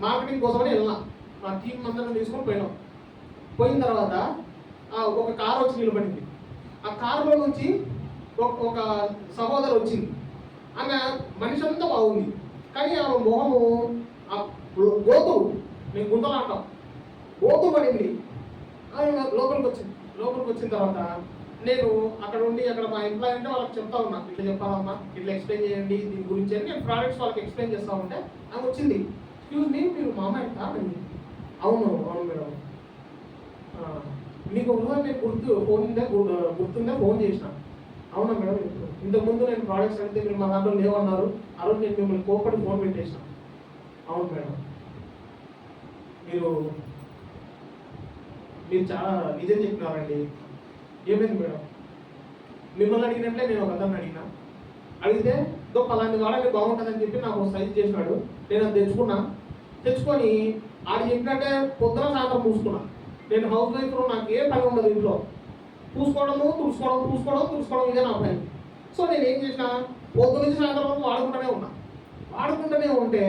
మార్కెటింగ్ కోసమని వెళ్ళినా. మా టీం అందరం తీసుకొని పోయిన తర్వాత ఒక కారు వచ్చి నిలబడింది. ఆ కారులో నుంచి ఒక సహోదరు వచ్చింది. ఆమె మనిషి అంతా బాగుంది, కానీ ఆమె మొహము గోతులు, నేను గుంతలు అంటాం, గోతు పడింది. లోపలికి వచ్చిన తర్వాత నేను అక్కడ ఉండి అక్కడ మా ఎంప్లాయ్ అంటే వాళ్ళకి చెప్తా ఉన్నా, ఇట్లా చెప్పాలమ్మా, ఇట్లా ఎక్స్ప్లెయిన్ చేయండి దీని గురించి అని నేను ప్రోడక్ట్స్ వాళ్ళకి ఎక్స్ప్లెయిన్ చేస్తా ఉంటే ఆమె వచ్చింది. ఎక్స్క్యూజ్ మీ, మీరు మామ ఎంత? అవును మేడం. మీకు ఒకసారి నేను గుర్తుందే ఫోన్ చేసిన. అవునా మేడం, ఇంతకుముందు నేను ప్రోడక్ట్స్ అడిగితే మీరు మా దాంట్లో లేవన్నారు, ఆ రోజు నేను మిమ్మల్ని కోపడి ఫోన్ పెట్టేసిన. అవును మేడం, మీరు చాలా నిజం చెప్పినారండి. ఏమైంది మేడం? మిమ్మల్ని అడిగినట్లే నేను ఒక అతన్ని అడిగితే పలాంటి వాడని బాగుంటుందని చెప్పి నాకు సైజ్ చేసినాడు. నేను అది తెచ్చుకొని ఆడు చెప్పినట్టే పొద్దున సాయంత్రం పూసుకున్నా. నేను హౌస్ వైఫ్లో నాకు ఏ పని ఉండదు, ఇంట్లో తుడుచుకోవడం ఇదే నా పని. సో నేను ఏం చేసిన, పొద్దు నుంచి సాయంత్రం వరకు వాడుకుంటూనే ఉంటే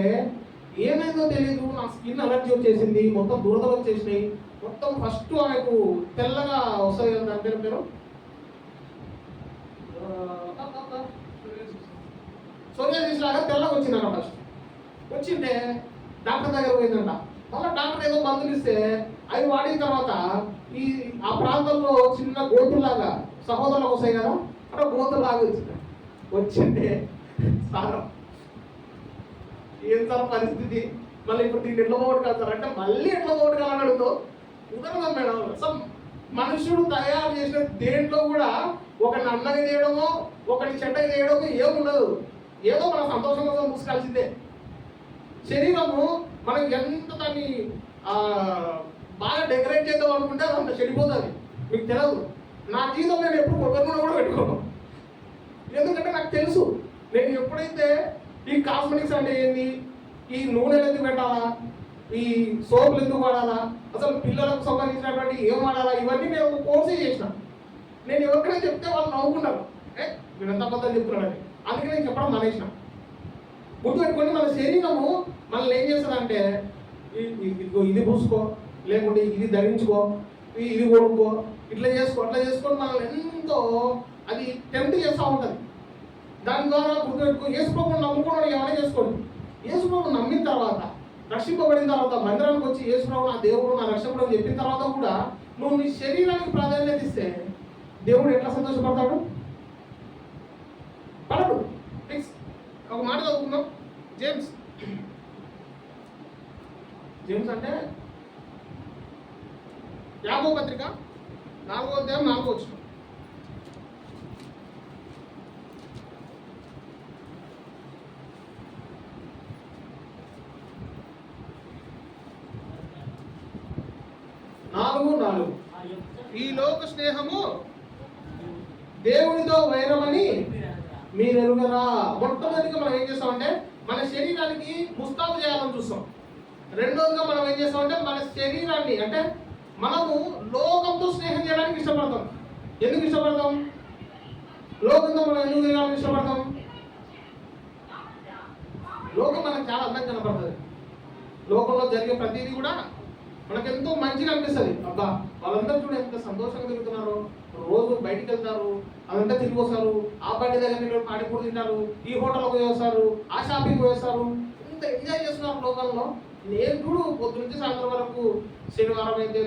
ఏమైందో తెలియదు, నా స్కిన్ అలర్జీ వచ్చేసింది, మొత్తం దురదలు వచ్చేసినాయి. మొత్తం ఫస్ట్ ఆమెకు తెల్లగా వస్తుంది కదా, దాని పేరు సోరియాసిస్ లాగా తెల్లగా వచ్చిందంట. ఫస్ట్ వచ్చింటే డాక్టర్ దగ్గర పోయిందంట. మళ్ళీ డాక్టర్ ఏదో మందులు ఇస్తే అవి వాడిన తర్వాత ఆ ప్రాంతంలో చిన్న గోతుల్లాగా సహోదరులకు వస్తాయి కదా, అక్కడ గోతుల్లాగా వచ్చింటే సారం ఏం సార్ పరిస్థితి, మళ్ళీ ఇప్పుడు దీన్ని ఎట్లా పోగొట్టుకెళ్తారు అంటే మళ్ళీ ఎట్లా పోగొట్టుకెళ్ళని అడుగుతావు. కుదరదు మేడం. అసలు మనుషుడు తయారు చేసిన దేంట్లో కూడా ఒకరిని అన్నగా చేయడమో ఒకరిని చెడ్డగా చేయడమో ఏముండదు. ఏదో మన సంతోషం కోసం చూసుకోవాల్సిందే. శరీరము మనం ఎంత దాన్ని బాగా డెకరేట్ చేద్దాం అనుకుంటే అంత చెడిపోతుంది. మీకు తెలియదు, నా జీవితం నేను ఎప్పుడు కొబ్బరి కూడా పెట్టుకోను. ఎందుకంటే నాకు తెలుసు, నేను ఎప్పుడైతే ఈ కాస్మెటిక్స్ అంటే ఏంది, ఈ నూనెలు ఎందుకు పెట్టాలా, ఈ సోపులు ఎందుకు వాడాలా, అసలు పిల్లలకు సంబంధించినటువంటి ఏం వాడాలా, ఇవన్నీ నేను ఒక కోర్సే చేసిన. నేను ఎవరికైనా చెప్తే వాళ్ళు నవ్వుకుంటారు, నేను ఎంత అబద్ధాలు చెప్తున్నాడని. అందుకే నేను చెప్పడం మానేసిన. గుర్తుపెట్టుకోండి, మన శరీరము మనల్ని ఏం చేస్తుందంటే ఇది పూసుకో, లేకుంటే ఇది ధరించుకో, ఇది కొనుక్కో, ఇట్లా చేసుకో, అట్లా చేసుకొని మనల్ని ఎంతో అది టెంప్ట్ చేస్తూ ఉంటుంది. దాని ద్వారా యేసు ప్రభువుని నమ్ముకోవడం ఏమైనా చేసుకోండి. యేసు ప్రభువుని నమ్మిన తర్వాత, రక్షింపబడిన తర్వాత, మందిరానికి వచ్చి యేసు ప్రభు నా దేవుడు నా రక్షకుడు అని చెప్పిన తర్వాత కూడా నువ్వు నీ శరీరానికి ప్రాధాన్యత ఇస్తే దేవుడు ఎట్లా సంతోషపడతాడు? పడడు. నెక్స్ట్ ఒక మాట చదువుకుందాం. జేమ్స్ అంటే యాకోబు పత్రిక 4వ అధ్యాయం 4వ వచనం. ఈ లోక స్నేహము దేవునితో వైరమని మీరు ఎరుగరా. మొట్టమొదటిగా మనం ఏం చేస్తామంటే మన శరీరానికి ముస్తాబు చేయాలని చూస్తాం. రెండోదిగా మనం ఏం చేస్తామంటే మన శరీరాన్ని అంటే మనము లోకంతో స్నేహం చేయడానికి ఇష్టపడతాం. ఎందుకు ఇష్టపడతాం? లోకంతో మనం ఎందుకు తిరగాలని ఇష్టపడతాం? లోకం మనకు చాలా అందంగా కనపడుతుంది. లోకంలో జరిగే ప్రతిదీ కూడా మనకు ఎంతో మంచిగా అనిపిస్తుంది. అబ్బా వాళ్ళందరూ చూడ ఎంత సంతోషంగా తిరుగుతున్నారు, రోజు బయటికి వెళ్తారు, అదంతా తిరిగి వస్తారు, ఆ బండి దగ్గర పాడిపూడి తింటారు, ఈ హోటల్కి పోయేస్తారు, ఆ షాపింగ్ పోయేస్తారు, ఇంత ఎంజాయ్ చేస్తున్నారు లోకంలో. నేను చూడు పొద్దు నుంచి సాయంత్రం వరకు శనివారం అయితే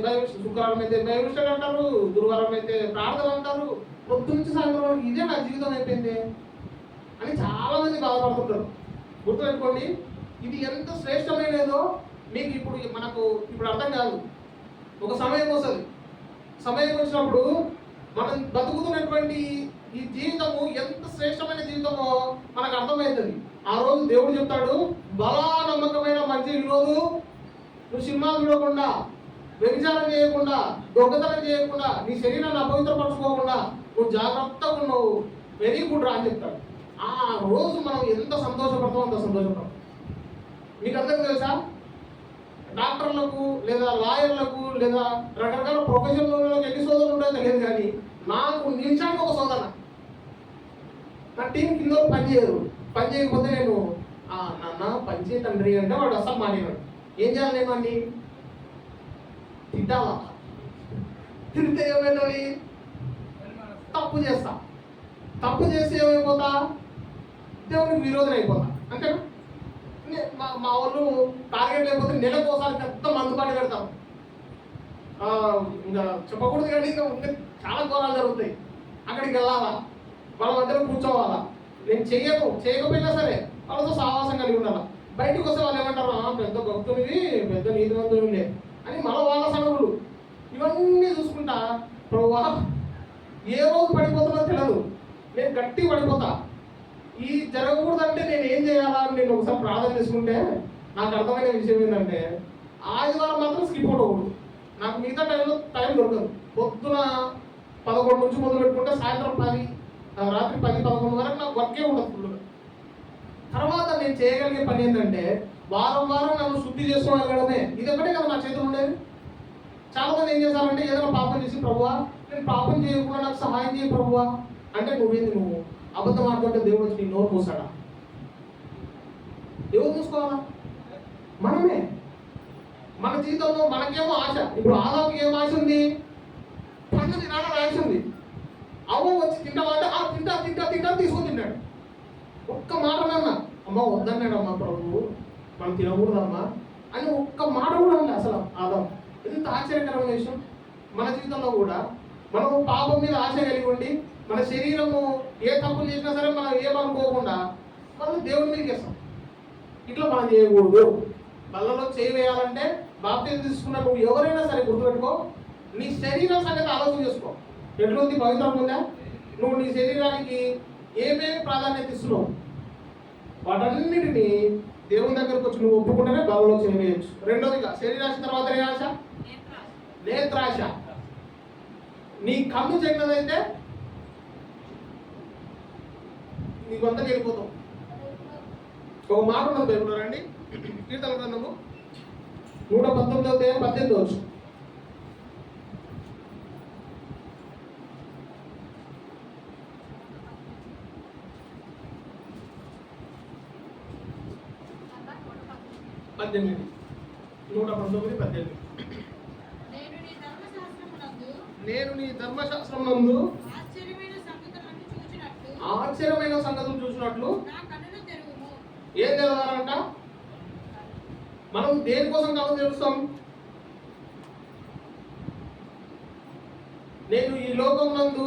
శుక్రవారం అయితే బైబిల్ అంటారు, గురువారం అయితే ప్రార్థన అంటారు, పొద్దు నుంచి సాయంత్రం వరకు ఇదే నా జీవితం అయిపోయింది అని చాలా మంది బాధపడుతుంటారు. గుర్తుపెట్టుకోండి, ఇది ఎంత శ్రేష్టమైనదో మీకు మనకు ఇప్పుడు అర్థం కాదు. ఒక సమయం వస్తుంది, సమయం వచ్చినప్పుడు మనం బతుకుతున్నటువంటి ఈ జీవితము ఎంత శ్రేష్టమైన జీవితమో మనకు అర్థమవుతుంది. ఆ రోజు దేవుడు చెప్తాడు, బలా నమ్మకమైన మంచి ఈరోజు నువ్వు సినిమాలు చూడకుండా, వ్యభిచారం చేయకుండా, దొంగతనం చేయకుండా, నీ శరీరాన్ని అపవిత్రపరచుకోకుండా నువ్వు జాగ్రత్తగా ఉన్నావు, వెరీ గుడ్ రా అని చెప్తాడు. ఆ రోజు మనం ఎంత సంతోషపడతామో అంత సంతోషపడతాం. మీకు అందరికీ తెలుసా, డాక్టర్లకు లేదా లాయర్లకు లేదా రకరకాల ప్రొఫెషనల్లోకి ఎన్ని సోదరులు ఉంటాయో తెలియదు, కానీ నాకు నిమిషానికి ఒక సోదర. నా టీం కింద పని చేయకపోతే నేను నాన్న పని చేయ తండ్రి అంటే వాడు అసలు మానేవాడు. ఏం చేయాలి నేను అన్ని తిట్టాలా? తిడితే ఏమైంది? తప్పు చేస్తా. తప్పు చేసి ఏమైపోతా? దేవునికి విరోధం అయిపోతా. అంతేనా? మా వాళ్ళు టార్గెట్ లేకపోతే నెలకోసారి పెద్ద మందుబాటు పెడతాం. ఇంకా చెప్పకూడదు కానీ ఇంకా చాలా ఘోరాలు జరుగుతాయి. అక్కడికి వెళ్ళాలా, వాళ్ళ మధ్యలో కూర్చోవాలా, నేను చేయకపోయినా సరే వాళ్ళతో సహవాసం కలిగి ఉండాలా. బయటకు వస్తే వాళ్ళు ఏమంటారు, పెద్ద భక్తునివి, పెద్ద నీతివంతునిలే అని వాళ్ళ సనువులు ఇవన్నీ చూసుకుంటా ప్రభువా ఏ రోజు పడిపోతున్నా తెలియదు, నేను గట్టి పడిపోతా. ఈ జరగకూడదంటే నేను ఏం చేయాలా అని నేను ఒకసారి ప్రార్థన చేసుకుంటే నాకు అర్థమైన విషయం ఏంటంటే ఆదివారం మాత్రం స్కిప్ అవ్వకూడదు. నాకు మిగతా టైం దొరకదు. పొద్దున 11 నుంచి మొదలు పెట్టుకుంటే సాయంత్రం 10, రాత్రి 10, 11 వరకు నాకు వర్కే ఉండదు ఫుల్గా. తర్వాత నేను చేయగలిగే పని ఏంటంటే వారం నన్ను శుద్ధి చేసుకోగలగడమే. ఇది ఒకటే కదా నా చేతులు ఉండేది. చాలా మంది ఏం చేస్తారంటే ఏదైనా పాపం చేసి ప్రభువా నేను పాపం చేయకుండా నాకు సహాయం చేయ ప్రభువా అంటే నువ్వు అబద్ధం ఆడుతుంటే దేవుడు వచ్చి నీ నోరు మూసాడా? ఎవరు మూసుకోవాలా? మనమే. మన జీవితంలో మనకేమో ఆశ. ఇప్పుడు ఆదాముకి ఏం ఆశ ఉంది? పండు తినాలని ఆశ ఉంది. అవ్వ వచ్చి తింటామంటే తింటా తీసుకొని తిన్నాడు. ఒక్క మాట అన్నా, అమ్మ వద్దన్నాడు అమ్మ ప్రభువు, మనం తినకూడదమ్మా అని ఒక్క మాట కూడా ఉంది అసలు ఆదాం. ఎంత ఆశ్చర్యకరమైన విషయం. మన జీవితంలో కూడా మనం పాపం మీద ఆశ కలిగి ఉండి మన శరీరము ఏ తప్పులు చేసినా సరే మనం ఏమనుకోకుండా మనం దేవుడి మీదకి వేస్తాం. ఇట్లా మనం చేయకూడదు. బల్లలో చేయి వేయాలంటే బాప్తిజం తీసుకున్న నువ్వు ఎవరైనా సరే గుర్తుపెట్టుకో, నీ శరీరం సంగతి ఆలోచన చేసుకో. ఎట్లుంది? పవిత్రంగా ఉందా? నువ్వు నీ శరీరానికి ఏమేమి ప్రాధాన్యత ఇస్తున్నావు వాటన్నిటిని దేవుని దగ్గరకు వచ్చి నువ్వు ఒప్పుకుంటేనే బలలో చేయి వేయచ్చు. రెండోదిగా శరీరాశ తర్వాత ఏ ఆశ? నేత్రాశ. నీ కన్ను చెడ్డదైతే నీకు అంతా చెడిపోతావు. ఒక మాట ఉన్నది బైబిల్లో రండి, కీర్తన గ్రంథము 119వ అధ్యాయం 18వ వచనం. నేను నీ ధర్మశాస్త్రమునందు ఆశ్చర్యమైన సంగతులు చూసినట్లు ఏం తెలవాలంట? మనం దేనికోసం కళ్ళు తెలుస్తాం? నేను ఈ లోకం నందు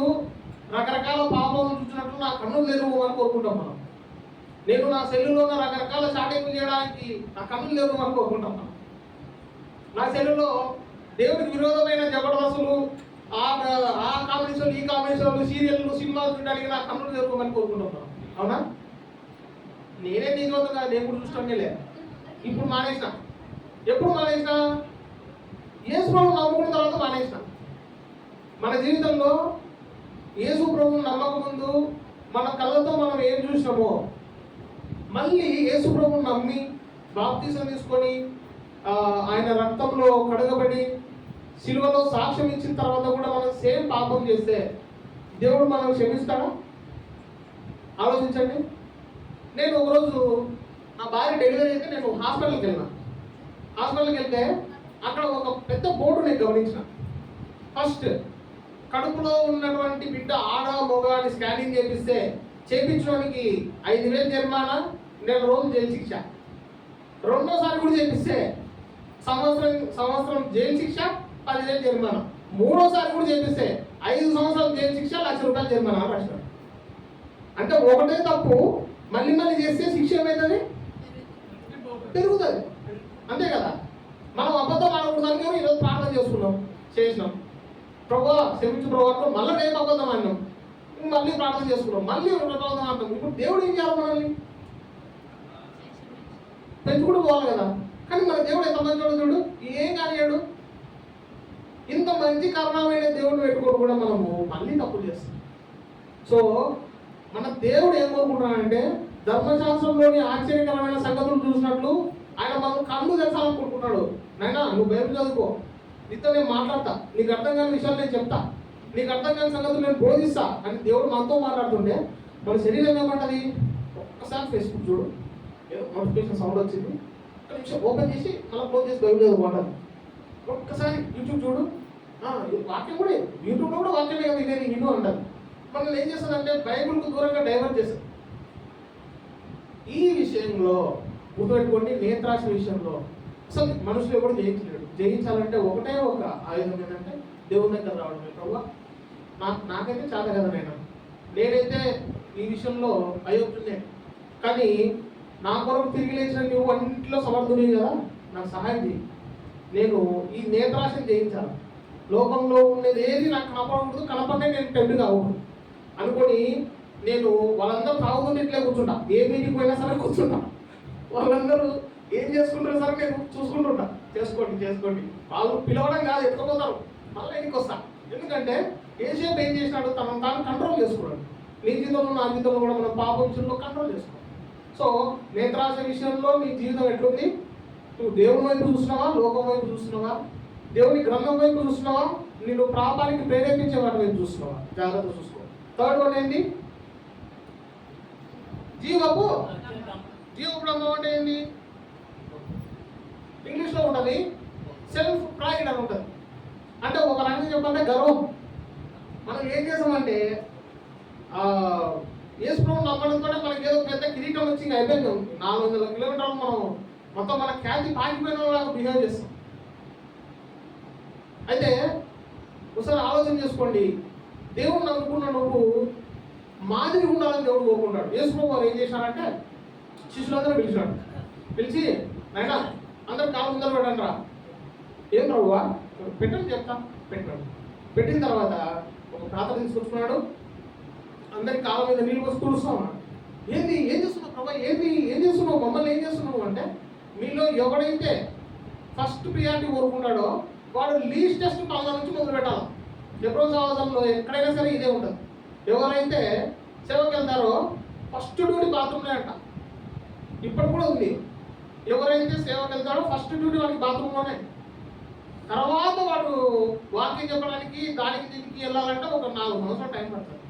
రకరకాల పాపాలను చూసినట్లు నా కన్నులు తెరువు అని కోరుకుంటాం మనం. నేను నా సెల్లులో ఉన్న రకరకాల చాటింగ్లు చేయడానికి నా కన్నులు తెరువు అని కోరుకుంటాం మనం. నా సెల్లులో దేవుడికి విరోధమైన జబర్దస్తులు, ఆ కాంబినేషన్లు, ఈ కాంబినేషన్లు, సీరియల్లు, సినిమాలు చూడడానికి నా కన్నులు తెరువుమని కోరుకుంటాం మనం. అవునా? నేనే నీకోసంగా నేను కూడా చూసుకోవడం లేదు. ఇప్పుడు మానేసిన. ఎప్పుడు మానేసిన? యేసు ప్రభువును నమ్ముకున్న తర్వాత మానేసిన. మన జీవితంలో యేసు ప్రభువును నమ్మక ముందు మన కళ్ళతో మనం ఏం చూసినామో మళ్ళీ యేసు ప్రభువును నమ్మి బాప్తిసం తీసుకొని ఆయన రక్తంలో కడగబడి సిలువలో సాక్ష్యం ఇచ్చిన తర్వాత కూడా మనం సేమ్ పాపం చేస్తే దేవుడు మనం క్షమిస్తాడా? ఆలోచించండి. నేను ఒకరోజు నా భార్య డెలివరీ అయితే నేను హాస్పిటల్కి వెళ్ళినా. హాస్పిటల్కి వెళ్తే అక్కడ ఒక పెద్ద బోర్డు నేను గమనించిన. ఫస్ట్, కడుపులో ఉన్నటువంటి బిడ్డ ఆడ మగ అని స్కానింగ్ చేయించడానికి 5,000 జరిమానా, 1 రోజులు జైలు శిక్ష. రెండోసారి కూడా చేపిస్తే సంవత్సరం జైలు శిక్ష, 10,000 జరిమానా. మూడోసారి కూడా చేపిస్తే 5 సంవత్సరాలు జైలు శిక్ష, ₹1,00,000 జరిమానా అని రాశారు. అంటే ఒకటే తప్పు మళ్ళీ చేస్తే శిక్ష ఏమవుతుంది? పెరుగుతుంది. అంతే కదా? మనం అబద్ధం ఆడకూడదని కానీ ఈరోజు ప్రార్థన చేసినాం. ప్రభా క్షమించు ప్రభావం, మళ్ళీ రేపు అబద్ధం అన్నాం, మళ్ళీ ప్రార్థన చేసుకున్నాం, మళ్ళీ అబద్ధం అంటాం. ఇప్పుడు దేవుడు ఏం చేయాలి? మనల్ని పెంచుకుంటూ పోవాలి కదా. కానీ మన దేవుడు ఎంత మంచి చూడు, ఏం కానియాడు. ఇంత మంచి కారణమైన దేవుడు పెట్టుకోవడం కూడా మనము మళ్ళీ తప్పు చేస్తాం. సో మన దేవుడు ఏం కోరుకుంటున్నాడంటే, ధర్మశాస్త్రంలోని ఆశ్చర్యకరమైన సంగతులు చూసినట్లు ఆయన మనం కళ్ళు తెచ్చాలనుకుంటున్నాడు. నాయనా నువ్వు బైబిల్ చదువుకో, నీతో నేను మాట్లాడతా, నీకు అర్థం కాని విషయాలు నేను చెప్తా, నీకు అర్థం కాని సంగతులు నేను బోధిస్తా అని దేవుడు మనతో మాట్లాడుతుంటే మన శరీరం ఏమంటది? ఒక్కసారి ఫేస్బుక్ చూడు, ఏదో నోటిఫికేషన్ సౌండ్ వచ్చింది, ఒక నిమిషం ఓపెన్ చేసి మళ్ళీ క్లోజ్ చేసి బైబిల్ చదువుకుంటాను. ఒక్కసారి యూట్యూబ్ చూడు, వాక్యం కూడా యూట్యూబ్లో కూడా వాక్యమే కదా ఇదే విను అంటారు. మనల్ని ఏం చేస్తుందంటే బైబిల్కు దూరంగా డైవర్ట్ చేస్తారు. ఈ విషయంలో గుర్తుపెట్టుకోండి, నేత్రాశ విషయంలో అసలు మనుషులు ఎవరు జయించలేడు. జయించాలంటే ఒకటే ఒక ఆయుధం ఏంటంటే దేవుని దగ్గర రావడమే. ప్రభు నాకైతే చాలా కదా నేనైతే ఈ విషయంలో అయోగ్యునే, కానీ నా కొరకు తిరిగి లేచిన నువ్వు అన్నింటిలో సమర్థుని కదా, నాకు సహాయం చేయి. నేను ఈ నేత్రాశను జయించాలి. లోకంలో ఉండేది ఏది నాకు కనపడకూడదు, కనపడే నేను టెంప్ట్ కాకూడదు అనుకొని నేను వాళ్ళందరూ తాగుతుంటే ఇట్లే కూర్చుంటా. ఏ మీటింగ్ పోయినా సరే కూర్చుంటా. వాళ్ళందరూ ఏం చేసుకుంటారు సరే నేను చూసుకుంటుంటా. చేసుకోండి వాళ్ళు పిలవడం కాదు, ఎత్తుకుపోతారు, మళ్ళీ ఇంటికి వస్తా. ఎందుకంటే ఏసేపు ఏం చేసినాడు? తనను తాను కంట్రోల్ చేసుకున్నాడు. నీ జీవితంలో నా జీవితంలో కూడా మనం పాప విషయంలో కంట్రోల్ చేసుకోవాలి. సో నేత్రాశ విషయంలో నీ జీవితం ఎట్లుంది? నువ్వు దేవుని వైపు చూస్తున్నావా, లోకం వైపు చూస్తున్నావా, దేవుని గ్రంథం వైపు చూస్తున్నావా, నేను పాపానికి ప్రేరేపించే వాటి వైపు చూస్తున్నావా? జాగ్రత్త చూసుకో. థర్డ్ వన్ ఏంటి? జీవపు బ్రహ్మం అంటే ఏంటి? ఇంగ్లీష్లో ఉంటుంది సెల్ఫ్ ప్రైడ్ అని ఉంటుంది. అంటే ఒక రకంగా చెప్పాలంటే గర్వం. మనం ఏం చేసామంటే యేసు ప్రభువును నమ్మడంతో మనకి ఏదో పెద్ద కిరీటం వచ్చి అయిపోయింది. 400 కిలోమీటర్లు మనం మొత్తం మన ఖ్యాతి పాకిపోయిన వాళ్ళగా బిహేవ్ చేస్తాం. అయితే ఒకసారి ఆలోచన చేసుకోండి, దేవుడిని నమ్ముకున్న నువ్వు మాదిరి ఉండాలని దేవుడు కోరుకుంటాడు. యేసు ప్రభు వారు ఏం చేశారంటే శిష్యులందరూ పిలిచి నాయనా అందరు కాలు ముందర పెట్టండి రా. ఏం ప్రభువా? పెట్టండి చెప్తా. పెట్టిన తర్వాత ఒక ప్రార్థన తీసుకొచ్చుకున్నాడు. అందరి కాళ్ళ మీద నీళ్ళు పోసి తుడుస్తా ఉన్నాడు. ఏం చేస్తున్నావు ప్రభా? ఏం చేస్తున్నావు? మమ్మల్ని ఏం చేస్తున్నావు అంటే, మీలో ఎవడైతే ఫస్ట్ ప్రియారిటీ కోరుకుంటాడో వాడు లీస్టెస్ట్ పనుల నుంచి మొదలు పెట్టాలి. ఎప్పుడో సమాజంలో ఎక్కడైనా సరే ఇదే ఉంటుంది. ఎవరైతే సేవకి వెళ్తారో ఫస్ట్ డ్యూటీ బాత్రూమ్లే అంట. ఇప్పుడు కూడా ఉంది. ఎవరైతే సేవకి వెళ్తాడో ఫస్ట్ డ్యూటీ వాడికి బాత్రూంలోనే. తర్వాత వాడు వాకింగ్ చెప్పడానికి దానికి దీనికి వెళ్ళాలంటే ఒక 4 సంవత్సరాలు టైం పడుతుంది.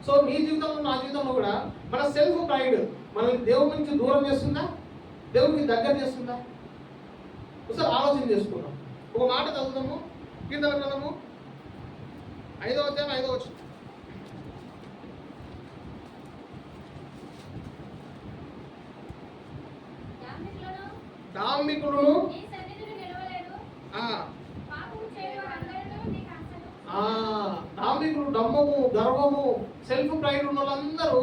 సో నీ జీవితంలో నా జీవితంలో కూడా మన సెల్ఫ్ ప్రైడ్ మనల్ని దేవుడి నుంచి దూరం చేస్తుందా, దేవుడికి దగ్గర చేస్తుందా? ఒకసారి ఆలోచన చేసుకున్నాం. ఒక మాట చదువుతాము, కీర్తన గ్రంథము 5వ అధ్యాయం 5వ వచనం. డాంబికులను నీ సన్నిధిని నిలవలేడు. ఆ, పాపము చేయువారందరిలో నీకు అసహ్యం. డాంబికులు, డమ్మము, గర్వము, సెల్ఫ్ ప్రైడ్ ఉన్న వాళ్ళందరూ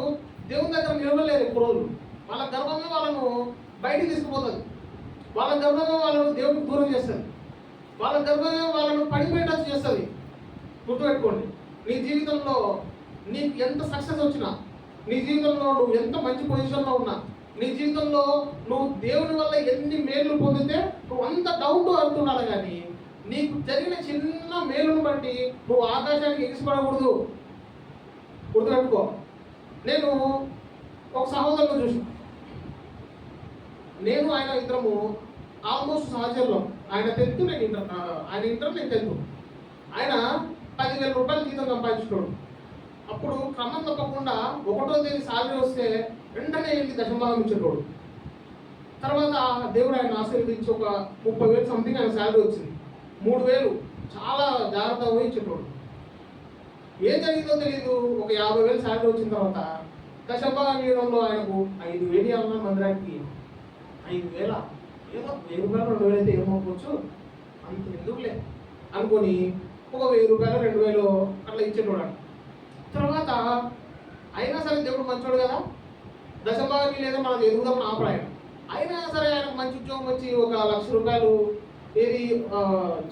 దేవుని దగ్గర నిలవలేరు ఎక్కువ రోజులు. వాళ్ళ గర్వమే వాళ్ళను బయటికి తీసుకుపోతుంది. వాళ్ళ గర్వమే వాళ్ళను దేవుడికి దూరం చేస్తుంది. వాళ్ళ గర్వమే వాళ్ళను పడిపోయేటట్టు చేస్తుంది. గుర్తుపెట్టుకోండి, నీ జీవితంలో నీకు ఎంత సక్సెస్ వచ్చినా, నీ జీవితంలో నువ్వు ఎంత మంచి పొజిషన్లో ఉన్నా, నీ జీవితంలో నువ్వు దేవుని వల్ల ఎన్ని మేలు పొందితే నువ్వు అంత డౌన్ టు ఎర్త్ ఉండాలి. కానీ నీకు జరిగిన చిన్న మేలును బట్టి నువ్వు ఆకాశానికి ఎగిసిపడకూడదు. గుర్తుపెట్టుకో. నేను ఒక సహోదరుని చూసాను. నేను ఆయన ఇద్దరము ఆల్మోస్ట్ సహచరులం. ఆయన 10th, నేను ఇంటర్. ఆయన ఇంటర్, నేను 10th. ఆయన 10,000 రూపాయలు జీతం సంపాదించుకోడు. అప్పుడు క్రమం తప్పకుండా 1వ తేదీ సాలరీ వస్తే వెంటనే వెళ్ళి దశంభాగం ఇచ్చేటోడు. తర్వాత దేవుడు ఆయన ఆశీర్వదించి ఒక 30,000 సంథింగ్ ఆయన శాలరీ వచ్చింది. 3,000 చాలా జాగ్రత్తగా పోయి ఇచ్చేటోడు. ఏం జరిగిందో తెలియదు. ఒక 50,000 శాలరీ వచ్చిన తర్వాత దశంభాగం ఇవ్వడంలో ఆయనకు 5,000 ఇవ్వాలన్నా మందిరానికి. 5,000 ఏదో 1,000 రూపాయలు 2,000 అయితే ఏమనుకోవచ్చు, అంత ఎందుకులే అనుకొని ఒక 1,000 రూపాయలు 2,000 అట్లా ఇచ్చేటోడు. తర్వాత అయినా సరే దేవుడు మంచోడు కదా, దశంభాగం లేదా మనకు ఎదుగుదామని ఆపడు ఆయన. అయినా సరే ఆయనకు మంచి ఉద్యోగం వచ్చి ఒక 1,00,000 రూపాయలు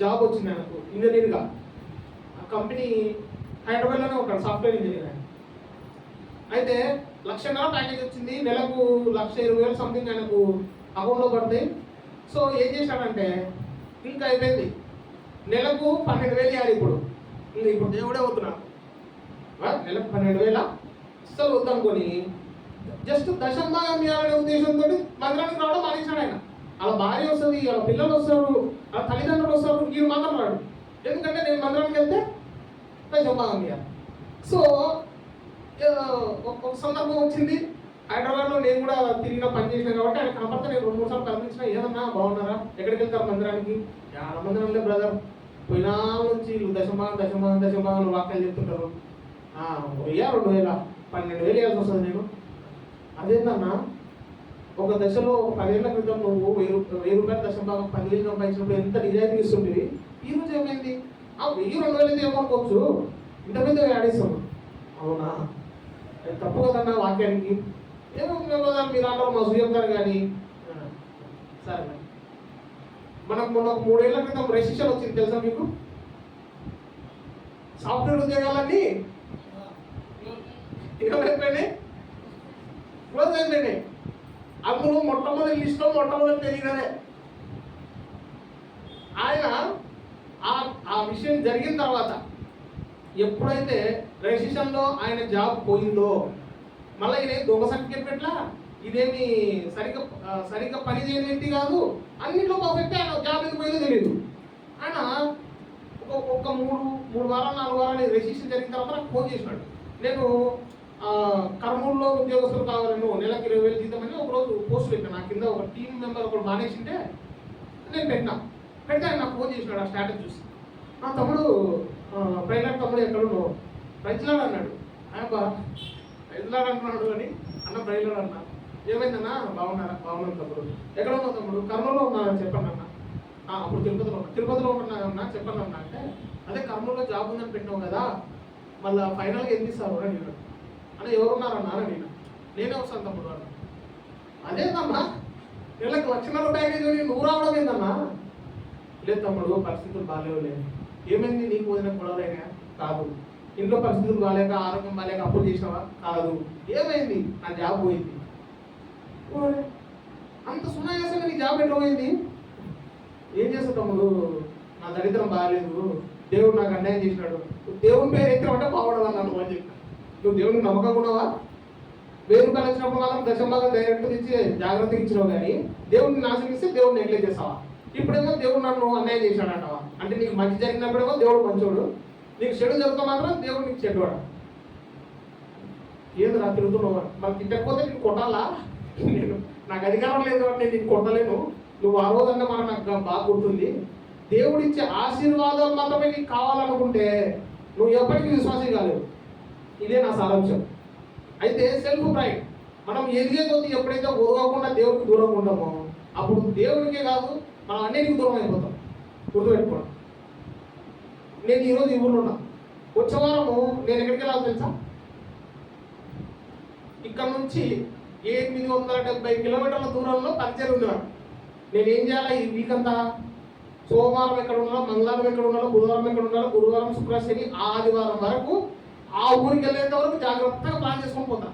జాబ్ వచ్చింది ఆయనకు ఇంజనీర్గా. ఆ కంపెనీ హైదరాబాద్లోనే ఉంటాడు, సాఫ్ట్వేర్ ఇంజనీర్ ఆయన. అయితే 1,50,000 ప్యాకేజ్ వచ్చింది. నెలకు 1,20,000 సంథింగ్ ఆయనకు అకౌంట్లో పడతాయి. సో ఏం చేశాడంటే ఇంకా అయిపోయింది, నెలకు 12,000 ఇవ్వాలి. ఇప్పుడు దేవుడే వద్దున్నాడు, నెలకు 12,000 అస్సలు వద్దనుకొని జస్ట్ దశంభాగం ఇవ్వాలనే ఉద్దేశంతో మందిరానికి రావడం మానేశాడు ఆయన. అలా భార్య వస్తుంది, అలా పిల్లలు వస్తారు, అలా తల్లిదండ్రులు వస్తారు, వీడు మాత్రం రాడు. ఎందుకంటే నేను మందిరానికి వెళ్తే దశంభాగం ఇవ్వాలి. సో ఒక సందర్భం వచ్చింది, హైదరాబాద్లో నేను కూడా తిరిగిన పని చేసినా కాబట్టి ఆయన కనపడితే నేను 2-3 సార్లు కనిపించిన. ఏమన్నా బాగున్నారా, ఎక్కడికి వెళ్తారు మందిరానికి? చాలా మంది అంటే బ్రదర్ పోయినా నుంచి దశంభాగం వాక్యాలు చెప్తుంటారు. 1,000, 2,000, 12,000 ఇవ్వాల్సి వస్తుంది నేను. అదేంటన్నా, ఒక దశలో 10 ఏళ్ల క్రితం నువ్వు 1,000 రూపాయలు దశంభాగం 10,000 సంపాదించినప్పుడు ఎంత నిజాయితీ ఇస్తుంటుంది. ఈ రోజు ఏమైంది? 1,000, 2,000 అయితే ఏమనుకోవచ్చు, ఇంత పెద్ద ఆడేస్తాము. అవునా, తప్పు కదన్నా వాక్యానికి. ఏమో కదా మీరు అంటారు, మా సూర్యం గారు కానీ. సరే, మనకు మొన్న 3 ఏళ్ల క్రితం రెసిషన్ వచ్చింది తెలుసా మీకు? సాఫ్ట్వేర్ ఉద్యోగాలన్నీ అయిపోయినాయి, క్లోజ్ అయిపోయినాయి. అందులో మొట్టమొదటి లిస్టులో మొట్టమొదటి తెలియదే ఆయన. ఆ విషయం జరిగిన తర్వాత ఎప్పుడైతే రెసిషన్లో ఆయన జాబ్ పోయిందో, మళ్ళీ ఈయన దొంగ సర్టిఫికేట్ పెట్టలా, ఇదేమి సరిగ్గా పని చేయని వ్యక్తి కాదు, అన్నింటిలో పర్ఫెక్ట్. ఆయన జాబ్ ఎందుకు పోయిందో తెలియదు. ఆయన ఒక 3 వారాలు 4 వారాలు రెసిషన్ జరిగిన తర్వాత నాకు ఫోన్ చేసినాడు. నేను కర్నూలులో ఉద్యోగస్తులు కావాలను, నెలకు 20,000 జీతం అని ఒకరోజు పోస్ట్ పెట్టాను. నా కింద ఒక టీం మెంబర్ ఒకరు మానేసింటే నేను పెడితే ఆయన నాకు ఫోన్ చేసినాడు. ఆ స్టాటస్ చూసి, నా తమ్ముడు ప్రైలాడ్ తమ్ముడు ఎక్కడున్నావు? ప్రైజ్లాడ్ అన్నాడు. అబ్బా ప్రైజ్లాడ్ అంటున్నాడు అని అన్న ప్రైజ్లాడ్ అన్నా. ఏమైందన్నా? బాగున్నాను తమ్ముడు. ఎక్కడ ఉన్నావు తమ్ముడు? కర్నూలులో ఉన్నానని చెప్పాను అన్న. అప్పుడు తిరుపతిలో ఉంటున్నా చెప్పాను అన్న. అంటే అదే కర్నూలులో జాబ్ ఉందని పెట్టినావు కదా, మళ్ళీ ఫైనల్గా ఎంత ఇస్తారు అని అడిగాడు. అని ఎవరున్నారన్నా అని అడిగిన. నేనే వస్తాను తమ్ముడు అన్న. అదేందన్నా వీళ్ళకి 1,00,000 ప్యాకేజ్ నువ్వు రావడం ఏందన్నా? లేదు తమ్ముడు, పరిస్థితులు బాగాలేవులే. ఏమైంది? నీకు వదిన గొడవలేనా? కాదు. ఇంట్లో పరిస్థితులు బాగాలేక, ఆరోగ్యం బాగాలేక అప్పులు చేసినావా? కాదు. ఏమైంది? నా జాబ్ పోయింది. అంత సునాయాసంగా నీ జాబ్ ఎట్లా పోయింది? ఏం చేస్తావు తమ్ముడు, నా దరిద్రం బాగాలేదు, దేవుడు నాకు అన్యాయం చేసినాడు. దేవుని పేరు ఎత్తామంటే బాగుండదన్నా నువ్వు అని చెప్పి. నువ్వు దేవుడికి నమ్మకంగా ఉన్నావా? 1,000 రూపాయలు వచ్చినప్పుడు మాత్రం దశంభాగం డైరెక్ట్ ఇచ్చి జాగ్రత్తగా ఇచ్చినావు. కానీ దేవుడిని ఆశ్రయిస్తే దేవుడిని నెగ్లెక్ట్ చేస్తావా? ఇప్పుడేమో దేవుడు నన్ను అన్యాయం చేశాడు అంటావా? అంటే నీకు మంచి జరిగినప్పుడేమో దేవుడు మంచోడు, నీకు చెడు జరుగుతా మాత్రం దేవుడు నీకు చెడ్డవాడు. ఏది రా తిరుగుతున్నావు? మరి తిట్టకపోతే నీకు కొట్టాలా? నేను నాకు అధికారం లేదు కాబట్టి నేను నీకు కొట్టలేను. నువ్వు ఆ రోజంటే మనం నాకు బాగా గుర్తుంది. దేవుడిచ్చే ఆశీర్వాదాలు మాత్రమే నీకు కావాలనుకుంటే నువ్వు ఎప్పటికీ విశ్వాసం కాలేవు. ఇదే నా సారాంశం. అయితే సెల్ఫ్ ప్రైడ్, మనం ఎదిగే కొద్దీ ఎప్పుడైతే ఒరగకుండా దేవుడికి దూరంగా ఉంటామో అప్పుడు దేవుడికే కాదు మనం అన్నిటికీ దూరం అయిపోతాం. గుర్తుపెట్టుకోండి. నేను ఈరోజు ఈ ఊళ్ళో ఉన్నా. వచ్చే వారము నేను ఎక్కడికి వెళ్ళాలి తెలుసా? ఇక్కడ నుంచి 870 కిలోమీటర్ల దూరంలో పరిచయం ఉంది నాకు. నేను ఏం చేయాలి ఈ వీక్ అంతా? సోమవారం ఎక్కడ ఉండాలో, మంగళవారం ఎక్కడ ఉండాలో, బుధవారం ఎక్కడ ఉండాలో, గురువారం, శుక్రవారం, శని, ఆదివారం వరకు ఆ ఊరికి వెళ్ళేంత వరకు జాగ్రత్తగా ప్లాన్ చేసుకొని పోతా.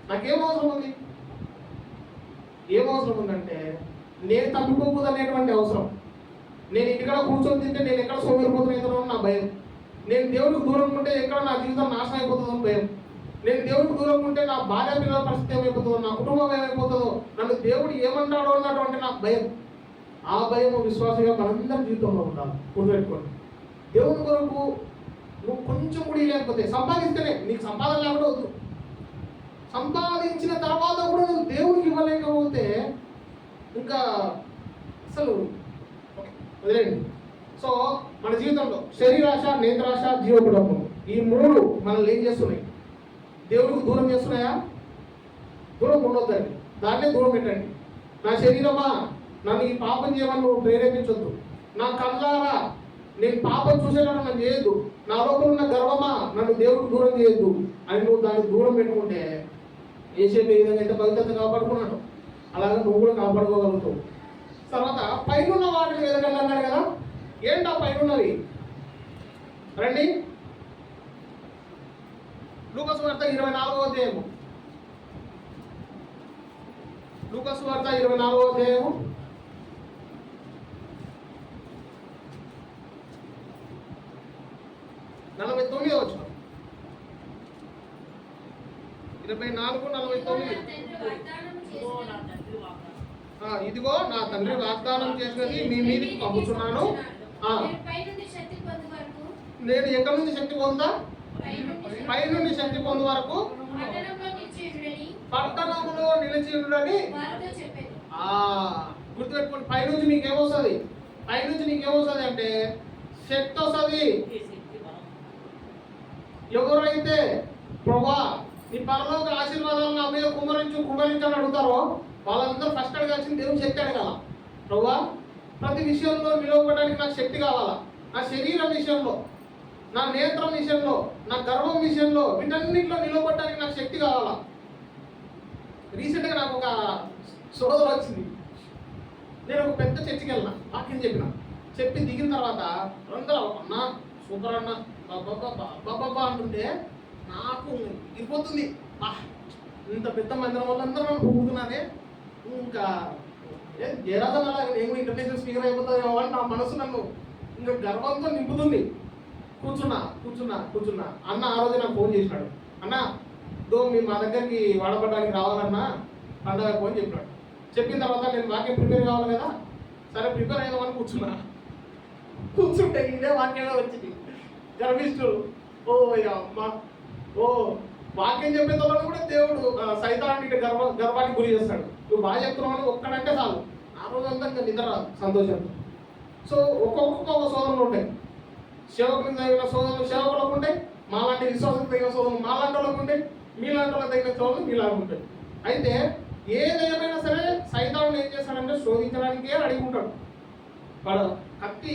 నాకేం అవసరం ఉంది? ఏం అవసరం ఉందంటే నేను తప్పిపోకూడదు అనేటువంటి అవసరం. నేను ఇంటికాడ కూర్చొని తింటే నేను ఎక్కడ సోమరిపోతున్నా నా భయం. నేను దేవుడికి దూరంగా ఉంటే ఎక్కడ నా జీవితం నాశనం అయిపోతుందో భయం. నేను దేవుడికి దూరంగా ఉంటే నా భార్య పిల్లల పరిస్థితి ఏమైపోతుందో, నా కుటుంబం ఏమైపోతుందో, నన్ను దేవుడు ఏమంటాడో అన్నటువంటి నాకు భయం. ఆ భయం విశ్వాసంగా మనందరం జీవితంలో ఉండాలి. గుర్తుపెట్టుకోండి. దేవుని కొరకు నువ్వు కొంచెం కూడా లేకపోతే సంపాదిస్తేనే, నీకు సంపాదన లేకుండా వద్దు. సంపాదించిన తర్వాత కూడా నువ్వు దేవుడికి ఇవ్వలేకపోతే ఇంకా అసలు వదిలేండి. సో మన జీవితంలో శరీరాశ, నేత్రాశ, జీవకుడంబం ఈ మూడు మనల్ని ఏం చేస్తున్నాయి? దేవుడికి దూరం చేస్తున్నాయా? దూరం ఉండొద్దండి, దాన్నే దూరం పెట్టండి. నా శరీరమా, నన్ను ఈ పాపం చేయమని నువ్వు ప్రేరేపించొద్దు. నా కళ్ళారా, నేను పాపం చూసేటట్టు నన్ను చేయొద్దు. నా లోపల ఉన్న గర్వమా, నన్ను దేవుడికి దూరం చేయొద్దు అని నువ్వు దాన్ని దూరం పెట్టుకుంటే ఏసేపు ఏ విధంగా అయితే భద్రత కాపాడుకున్నాడు అలాగే నువ్వు కూడా కాపాడుకోగలుగుతావు. తర్వాత పైనున్న వాటిని వెతకండి అన్నాడు కదా. ఏంటా పైనున్నవి? రండి, లూకాసు వార్త 24వ అధ్యాయము. లూకాసు వార్త 24వ అధ్యాయము 49వ వచనం. 24:49. ఇదిగో నా తండ్రి వాగ్దానం చేసినది మీ మీదకి పంపుతున్నాను. నేను ఎక్కడి నుంచి శక్తి పొందా? పై నుండి శక్తి పొందు వరకు పట్టణంలో నిలిచి ఉండని. గుర్తుపెట్టుకోండి. పైనుంచి నీకేమొస్తుంది? పైనుంచి నీకేమొస్తుంది అంటే శక్తి వస్తుంది. ఎవరైతే ప్రభా నీ పరలోక ఆశీర్వాదాలు నా మీద కుమరించని అడుగుతారో వాళ్ళందరూ ఫస్ట్ అడగాల్సింది దేవుని శక్తి అడగాల. ప్రభా ప్రతి విషయంలో నిలవడానికి నాకు శక్తి కావాలా. నా శరీరం విషయంలో, నా నేత్రం విషయంలో, నా గర్వం విషయంలో, వీటన్నింటిలో నిలవడానికి నాకు శక్తి కావాలా. రీసెంట్గా నాకు ఒక సోదరు వచ్చింది. నేను ఒక పెద్ద చర్చికి వెళ్ళిన, వాక్యం చెప్పి దిగిన తర్వాత అందరూ అన్నా సూపర్ అన్న బాబా అంటుంటే నాకు ఇరిపోతుంది. ఇంత పెద్ద మందిరం వాళ్ళందరూ నన్ను పొగుడుతున్నానే, ఇంకా జయరాధన నేను ఇంటర్నేషనల్ స్పీకర్ అయిపోతానేమో అని నా మనసు నన్ను ఇంకా గర్వంతో నింపుతుంది. కూర్చున్నా అన్న ఆ రోజు నాకు ఫోన్ చేసినాడు. అన్న మీరు మా దగ్గరికి వాడపడడానికి రావాలన్నా పండగ ఫోన్ చెప్పినాడు. చెప్పిన తర్వాత నేను వాక్యం ప్రిపేర్ కావాలి కదా, సరే ప్రిపేర్ అయినామని కూర్చుంటే ఇదే వాక్యంగా వచ్చింది. గర్విష్ఠుడు అమ్మ వాక్యం చెప్పే తర్వాత కూడా దేవుడు సైతానికి గర్వానికి గురి చేస్తాడు. నువ్వు బాగా చెప్తున్నావు ఒక్కడంటే చాలు, ఆ రోజంతా ఇంకా నిద్ర రాదు సంతోషంతో. సో ఒక్కొక్క సోదరులు ఉంటాయి. సేవకులకు తగిన సోదరులు సేవకులకు ఉంటాయి, మాలాంటి విశ్వాసం తగిన సోదరులు మాలాంటి వాళ్ళకు ఉంటాయి, మీలాంటి వాళ్ళకి తగిన సోదరులు మీలాగా ఉంటాయి. అయితే ఏదేమైనా సరే సైతాన్ని ఏం చేస్తాడంటే శోధించడానికే అడుగుంటాడు. వాడు కత్తి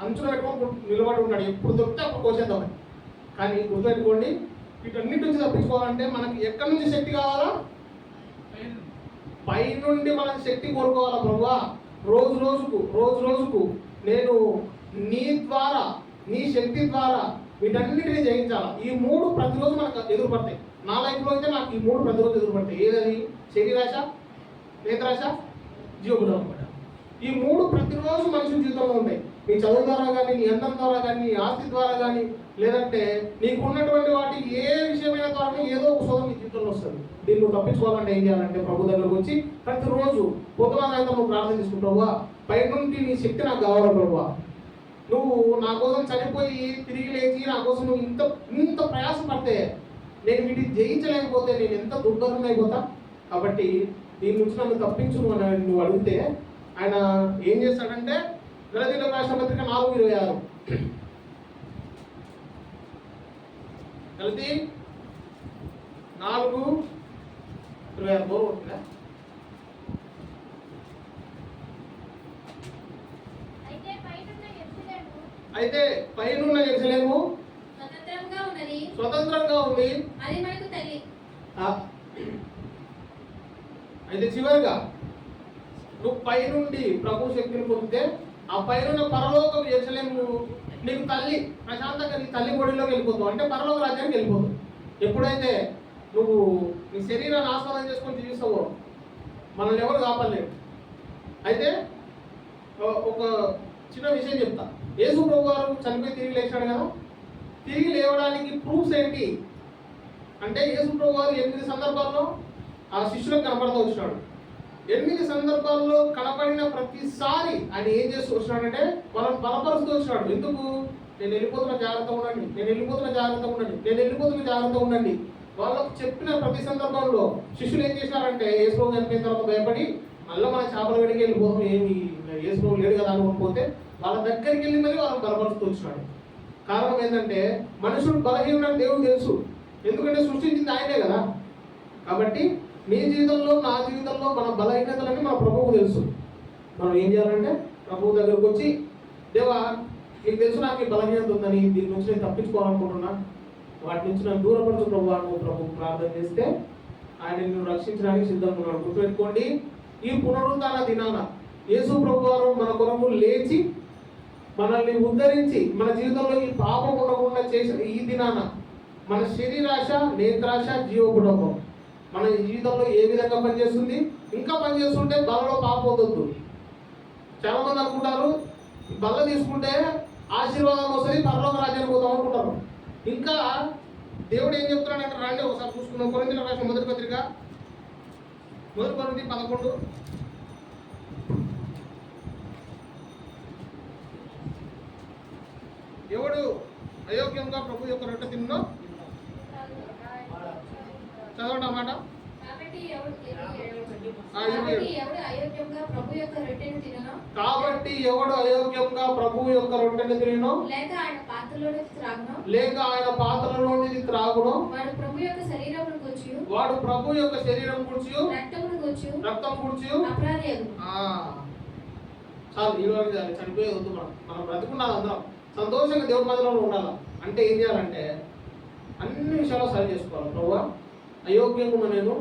అంచులో పెట్టుకొని నిలబడి ఉంటాడు, ఎప్పుడు దొరికితే అప్పుడు కోసేద్దామని. కానీ గుర్తుపెట్టుకోండి, వీటన్నిటి నుంచి తప్పించుకోవాలంటే మనకి ఎక్కడి నుంచి శక్తి కావాలా? పై నుండి మనకి శక్తి కోరుకోవాలా. ప్రభువా రోజు రోజుకు నేను నీ ద్వారా, నీ శక్తి ద్వారా వీటన్నిటిని జయించాలా. ఈ మూడు ప్రతిరోజు మనకు ఎదురుపడతాయి. నా లైఫ్లో అయితే నాకు ఈ మూడు ప్రతిరోజు ఎదురుపడతాయి. ఏదని? శరీరాశ, నేత్రాశ, జీవకులం. ఈ మూడు ప్రతిరోజు మనిషి జీవితంలో ఉంటాయి. నీ చదువు ద్వారా కానీ, నీ అందం ద్వారా కానీ, నీ ఆస్తి ద్వారా కానీ, లేదంటే నీకు ఉన్నటువంటి వాటి ఏ విషయమైన ద్వారా ఏదో ఒక శోధన నీ జీవితంలో వస్తుంది. దీన్ని నువ్వు తప్పించుకోవాలంటే ఏం చేయాలంటే ప్రభు దగ్గరకు వచ్చి ప్రతిరోజు పొద్దున సాయంత్రం నువ్వు ప్రార్థన చేసుకుంటావుగా, పై నుండి నీ శక్తి నాకు కావాలి ప్రభువా. నువ్వు నా కోసం చనిపోయి తిరిగి లేచి నా కోసం నువ్వు ఇంత ప్రయాసం పడితే నేను వీటిని జయించలేకపోతే నేను ఎంత దుర్భరం అయిపోతా. కాబట్టి దీని నుంచి నన్ను తప్పించు అని నువ్వు అడిగితే ఆయన ఏం చేస్తాడంటే గలతీయులకు రాసిన పత్రిక 4:26 గలతీ 4:26 బోర్ కొట్టిందా? అయితే పైనున్న యెరూషలేము స్వతంత్రంగా ఉంది. అది మనకు తల్లి. అయితే చివరిగా నువ్వు పైనుండి ప్రభు శక్తిని పొందితే ఆ పైన పరలోకం యెరూషలేము నీకు తల్లి, ప్రశాంతంగా నీ తల్లి ఒడిలోకి వెళ్ళిపోతావు, అంటే పరలోక రాజ్యానికి వెళ్ళిపోతావు. ఎప్పుడైతే నువ్వు నీ శరీరాన్ని ఆస్వాదం చేసుకొని జీవిస్తావో మనల్ని ఎవరు కాపాడలేరు. అయితే ఒక చిన్న విషయం చెప్తా. యేసు ప్రభు గారు చనిపోయి తిరిగి లేచాడు కదా, తిరిగి లేవడానికి ప్రూఫ్స్ ఏంటి అంటే యేసు ప్రభు గారు 8 సందర్భాల్లో ఆ శిష్యులకు కనపడుతూ వచ్చినాడు. 8 సందర్భాల్లో కనపడిన ప్రతిసారి ఆయన ఏం చేస్తూ వచ్చినాడంటే వాళ్ళని బలపరుస్తూ వచ్చినాడు. ఎందుకు? నేను వెళ్ళిపోతున్న జాగ్రత్తగా ఉండండి, నేను వెళ్ళిపోతున్న జాగ్రత్తగా ఉండండి, నేను వెళ్ళిపోతున్న జాగ్రత్తగా ఉండండి. వాళ్ళకు చెప్పిన ప్రతి సందర్భంలో శిష్యులు ఏం చేశారంటే యేసు ప్రభు చనిపోయిన తర్వాత భయపడి మళ్ళీ మన చేపల వెడికి వెళ్ళిపోతాం, ఏమి యేసు ప్రభు లేడు కదా అనుకోకపోతే వాళ్ళ దగ్గరికి వెళ్ళి మరి వాళ్ళని బలపరుస్తూ వచ్చినాడు. కారణం ఏంటంటే మనుషుడు బలహీనుడని దేవుడు తెలుసు, ఎందుకంటే సృష్టించింది ఆయనే కదా. కాబట్టి నీ జీవితంలో నా జీవితంలో మన బలహీనతలన్నీ మన ప్రభువుకు తెలుసు. మనం ఏం చేయాలంటే ప్రభువు దగ్గరకు వచ్చి, దేవా నీకు తెలుసు నాకు ఈ బలహీనత ఉందని, దీని నుంచి నేను తప్పించుకోవాలనుకుంటున్నా, వాటి నుంచి నన్ను దూరపరచు ప్రభు ప్రభు ప్రార్థన చేస్తే ఆయన నిన్ను రక్షించడానికి సిద్ధంగా ఉన్నాడు. గుర్తుపెట్టుకోండి, ఈ పునరుత్థాన దినాన యేసు ప్రభు వారు మన కొరకు లేచి మనల్ని ఉద్ధరించి మన జీవితంలో ఈ పాపం ఉండకుండా చేసిన ఈ దినాన మన శరీరాశ, నేత్రాశ, జీవబుడపం మన జీవితంలో ఏ విధంగా పనిచేస్తుంది, ఇంకా పనిచేస్తుంటే బలలో పాపం వద్దు. చాలా మంది అనుకుంటారు బల్ల తీసుకుంటే ఆశీర్వాదం వస్తుంది, పరలోక రాజ్యానికి పోతాం అనుకుంటారు. ఇంకా దేవుడు ఏం చెప్తున్నాడంటే రండి ఒకసారి చూసుకున్నాం. కొరింథీయులకు రాసిన మొదటి పత్రిక 1 కొరింథీ 11. ఎవడు అయోగ్యంగా ప్రభు యొక్క రొట్టె తిన్నో చదవండి అన్నమాట. కాబట్టి ఎవడు అయోగ్యంగా ప్రభు యొక్క రొట్టెను తినో లేక ఆయన పాత్రలోనిది త్రాగునో వాడు ప్రభు యొక్క శరీరం గురించి రక్తం గురించి అపరాధి. చాలు, ఈ రోజు చనిపోయేది వద్దు. మనం బ్రతుకున్నాం అందరం సంతోషంగా దేవుడి మధ్యలో ఉండాలి. అంటే ఏం చేయాలంటే అన్ని విషయాలు సరి చేసుకోవాలి. ప్రభువా అయోగ్యంగా ఉన్న నేను,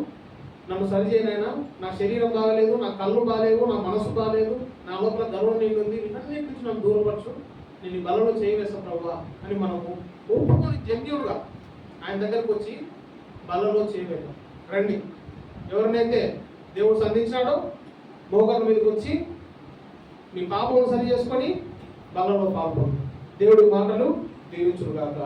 నన్ను సరి చేయనైనా, నా శరీరం బాగలేదు, నా కళ్ళు బాగలేవు, నా మనసు బాగలేదు, నా లోపల గర్వం నిండింది, ఇవన్నీ నుంచి నన్ను దూరపరచు, నేను ఈ బలలో చేయవేస్తాను ప్రభువా అని మనము ఒప్పుకొని జెన్యూన్గా ఆయన దగ్గరకు వచ్చి బలలో చేయవేద్దాం. రండి, ఎవరినైతే దేవుడు సంధించాడో మోకాళ్ళ మీదకి వచ్చి మీ పాపం సరి చేసుకొని బలలో పాల్గొంది. దేవుడి మాటలు దీవించుగాక.